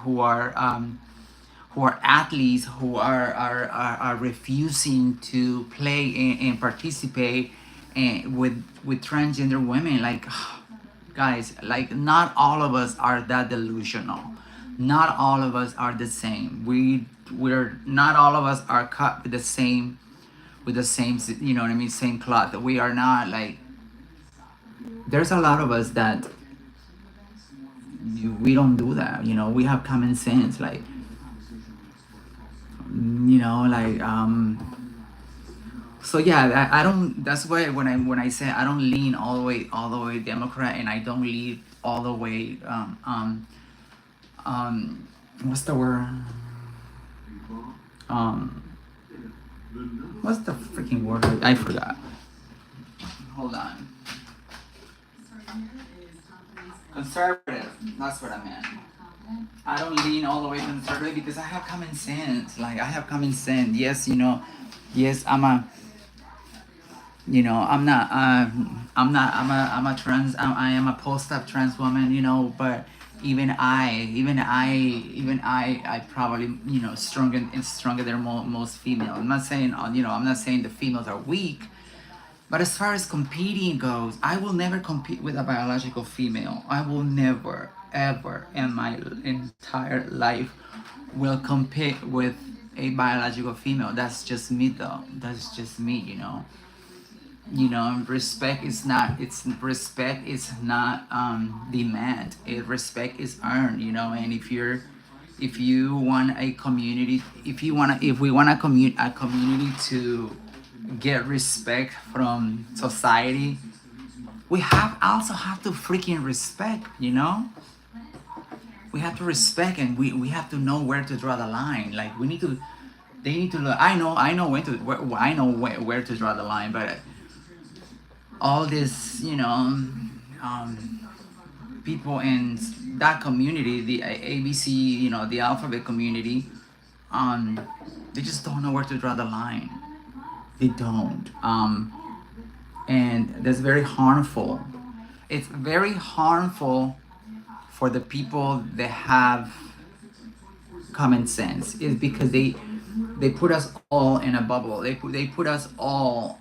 athletes, who are refusing to play and participate with transgender women. Like, guys, like not all of us are that delusional. Not all of us are the same. We're not all of us are cut with the same, you know what I mean, same cloth. We are not like, there's a lot of us that we don't do that. We have common sense, like, like, so yeah, I don't, that's why when I say I don't lean all the way Democrat, and I don't lean all the way what's the word, um what's the freaking word, I forgot. Hold on. Conservative, that's what I meant. I don't lean all the way conservative because I have common sense. Like, I have common sense. Yes, yes, I'm a trans, I am a post-op trans woman, but even I probably, stronger than most females. I'm not saying the females are weak, but as far as competing goes, I will never compete with a biological female. I will never, ever in my entire life will compete with a biological female. That's just me, though. That's just me, respect is not, demand. Respect is earned, and if you want a community, if we want a community to get respect from society, we also have to freaking respect, we have to respect, and we have to know where to draw the line. Like, they need to look. I know where to draw the line, but all this, people in that community, the ABC, the alphabet community, they just don't know where to draw the line. They don't. And that's very harmful. It's very harmful for the people that have common sense. Is because they put us all in a bubble. They put us all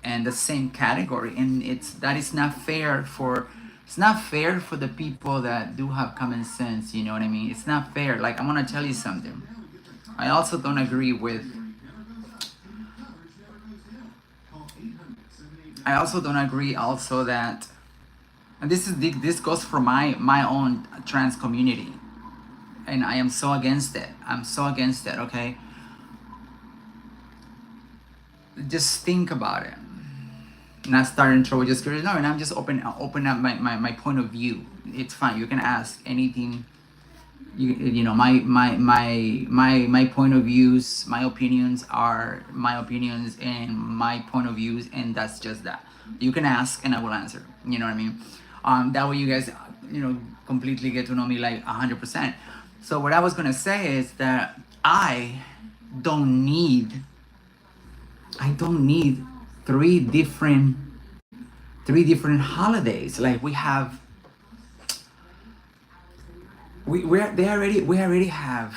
in the same category, and that is not fair for. It's not fair for the people that do have common sense. You know what I mean? It's not fair. Like, I'm gonna tell you something. I also don't agree with. I also don't agree also that, and this goes for my own trans community, and I am so against it. I'm so against it. Okay, just think about it. Not starting trouble, just curious. No, and I'm just open up my point of view. It's fine. You can ask anything. My point of views, my opinions are my opinions and my point of views, and that's just that. You can ask and I will answer. You know what I mean? That way you guys, completely get to know me like 100%. So what I was gonna say is that I don't need three different holidays. Like we have, we already have,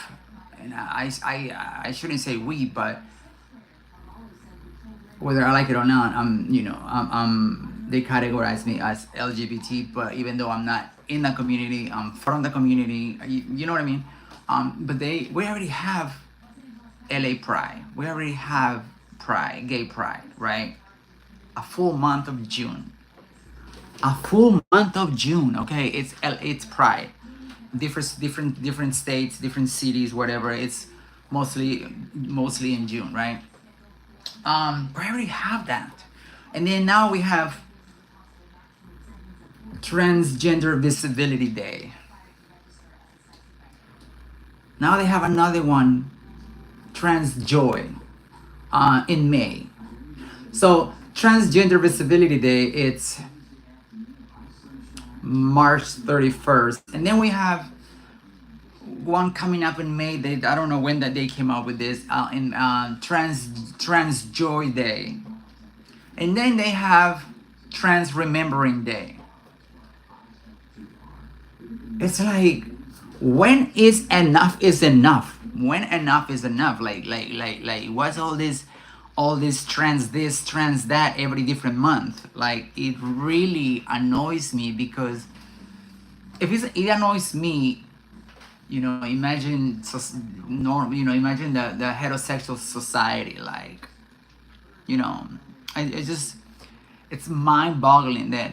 and I shouldn't say we, but whether I like it or not, they categorize me as LGBT, but even though I'm not in the community, I'm from the community. You know what I mean? But we already have LA Pride. We already have Pride, Gay Pride, right? A full month of June. Okay, it's Pride. Different states, different cities, whatever. It's mostly in June, right? We already have that, and then now we have Transgender Visibility Day. Now they have another one, Trans Joy, in May. So Transgender Visibility Day, it's March 31st, and then we have one coming up in May. I don't know when that they came out with this, in Trans Joy Day, and then they have Trans Remembering Day. It's like, when is enough is enough? When enough is enough? Like what's all this trans this, trans that every different month? Like, it really annoys me, because it annoys me, imagine imagine the heterosexual society. Like, it's mind-boggling that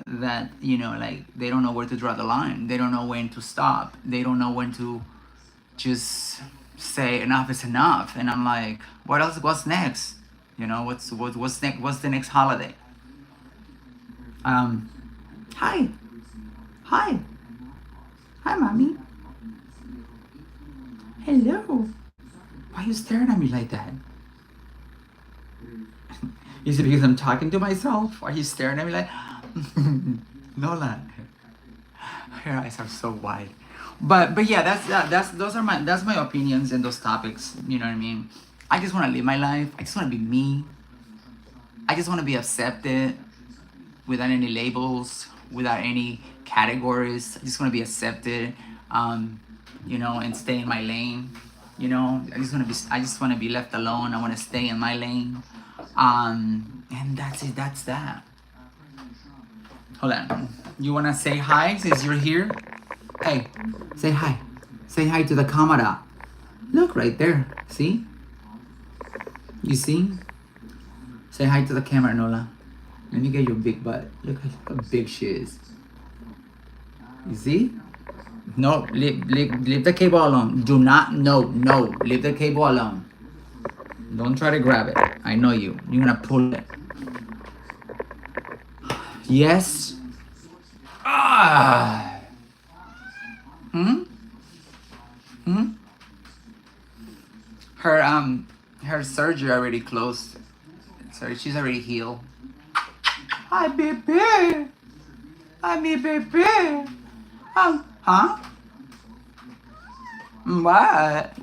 like, they don't know where to draw the line. They don't know when to stop. They don't know when to just say enough is enough. And I'm like, what else? What's next? What's next? What's the next holiday? Hi, mommy. Hello. Why are you staring at me like that? Is it because I'm talking to myself? Are you staring at me like, Nola? Her eyes are so wide. But yeah, that's my opinions and those topics. You know what I mean? I just want to live my life. I just want to be me. I just want to be accepted without any labels, without any categories. I just want to be accepted, and stay in my lane. I just want to be left alone. I want to stay in my lane. And that's it. That's that. Hold on. You want to say hi since you're here? Hey, say hi. Say hi to the camera. Look right there. See? You see? Say hi to the camera, Nola. Let me get your big butt. Look how big she is. You see? No, leave the cable alone. Do not, no, leave the cable alone. Don't try to grab it. I know you. You're gonna pull it. Yes. Ah. Her surgery already closed. Sorry, she's already healed. Hi, baby. Hi, baby. Huh? What?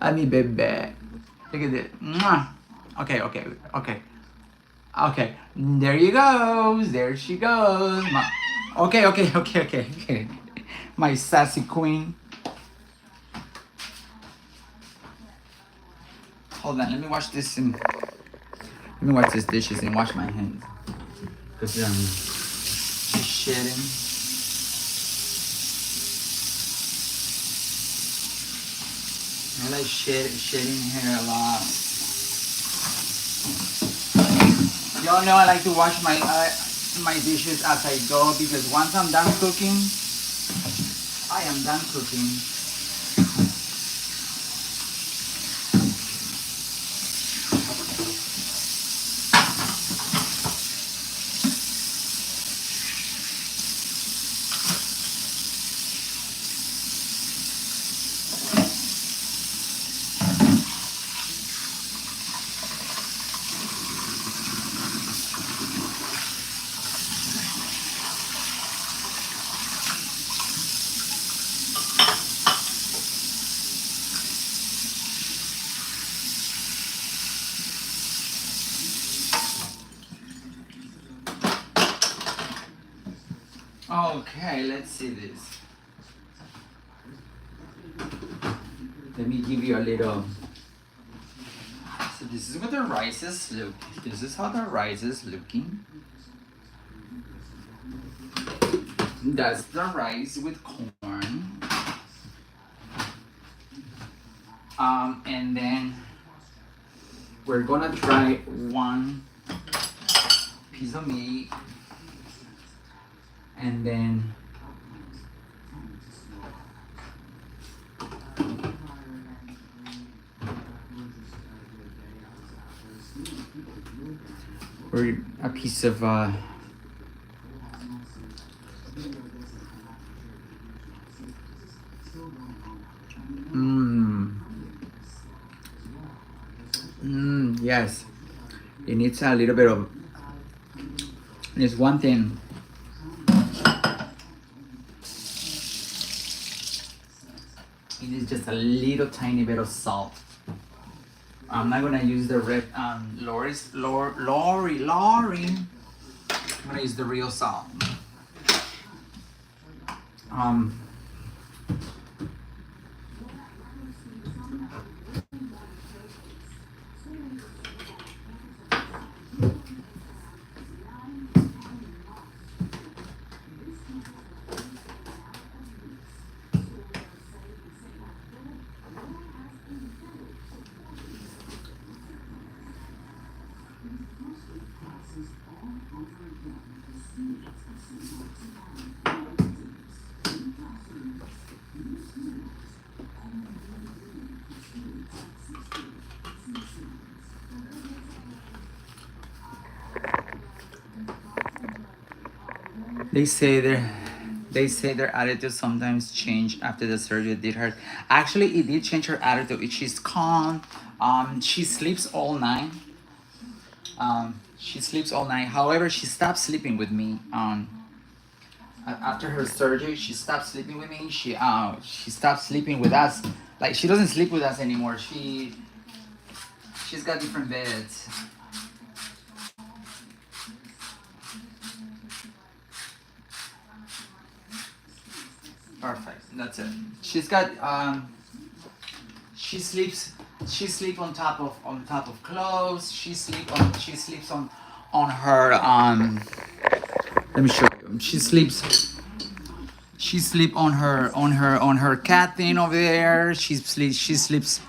I mean, baby. Look at it. Okay. There you go. There she goes. Okay. My sassy queen. Hold on. Let me wash this dishes and wash my hands. Cause she's shedding. I like shedding hair a lot. Y'all know I like to wash my dishes as I go, because once I'm done cooking, I am done cooking. Okay, let's see this. Let me give you a little. So this is what the rice is look. This is how the rice is looking. That's the rice with corn. And then we're gonna try one piece of meat, and then or a piece of yes, it needs a little bit of. There's one thing. It is just a little tiny bit of salt. I'm not gonna use the red Lori. I'm gonna use the real salt. They say their attitude sometimes change after the surgery did her. Actually, it did change her attitude. She's calm. She sleeps all night. She sleeps all night. However, she stopped sleeping with me. After her surgery, she stopped sleeping with me. She stopped sleeping with us. Like, she doesn't sleep with us anymore. She's got different beds. Perfect. That's it. She's got she sleeps on top of clothes. She sleeps on her let me show you. She sleeps on her cat thing over there. She sleeps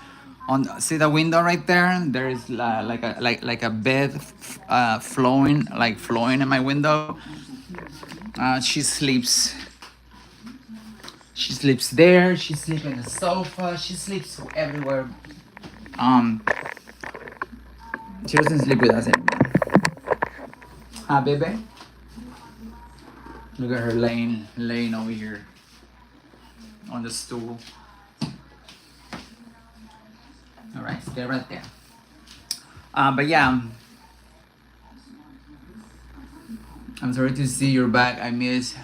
on, see the window right there? There is like a bed flowing in my window. She sleeps there. She sleeps on the sofa. She sleeps everywhere. She doesn't sleep with us anymore. Ah, baby. Look at her laying over here on the stool. All right, stay right there. But yeah, I'm sorry to see you're back. I miss.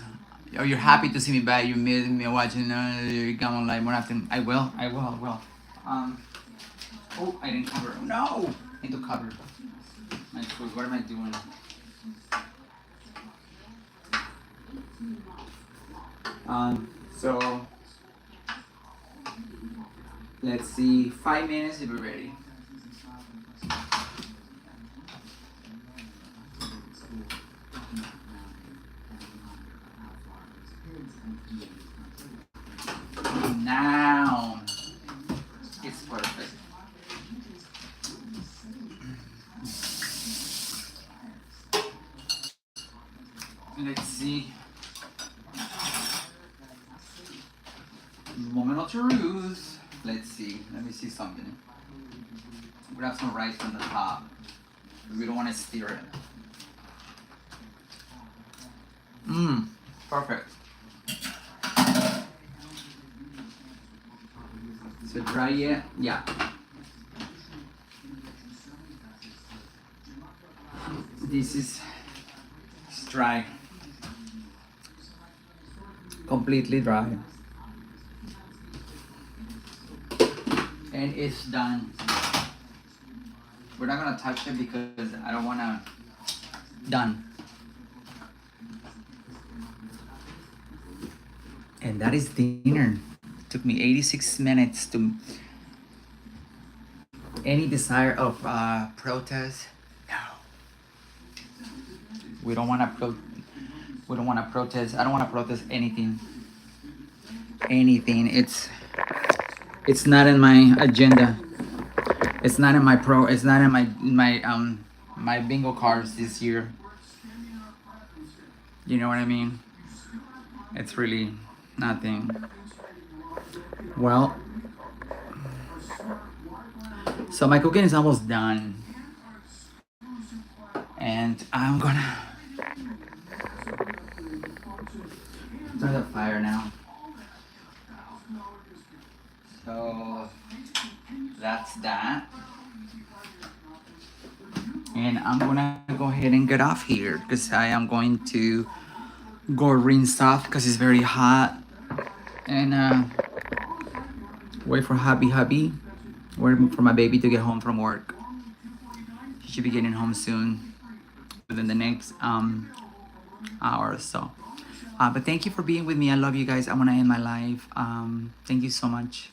Oh, you're happy to see me back. You miss me watching. You come on live more often. I will. Oh, I didn't cover. No, I need to cover. My food. What am I doing? So let's see. 5 minutes if we're ready. Now it's perfect. Let's see. Moment of truth. Let's see. Let me see something. We have some rice on the top. We don't want to stir it. Perfect. So dry it. Yeah. This is dry. Completely dry. And it's done. We're not gonna touch it because I don't wanna. Done. And that is dinner. It took me 86 minutes to any desire of protest. No, we don't want to we don't want to protest. I don't want to protest anything. Anything. It's not in my agenda. It's not in my it's not in my bingo cards this year. You know what I mean? It's really nothing. Well, so my cooking is almost done. And I'm gonna start the fire now. So that's that. And I'm gonna go ahead and get off here because I am going to go rinse off because it's very hot. And wait for hubby. Wait for my baby to get home from work. She should be getting home soon, within the next hour or so. But thank you for being with me. I love you guys. I want to end my live. Thank you so much.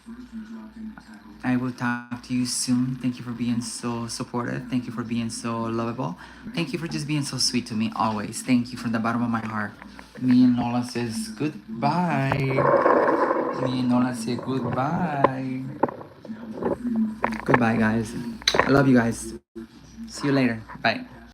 I will talk to you soon. Thank you for being so supportive. Thank you for being so lovable. Thank you for just being so sweet to me always. Thank you from the bottom of my heart. Me and Nola says goodbye. Me and Nola say goodbye. Goodbye, guys. I love you guys. See you later. Bye.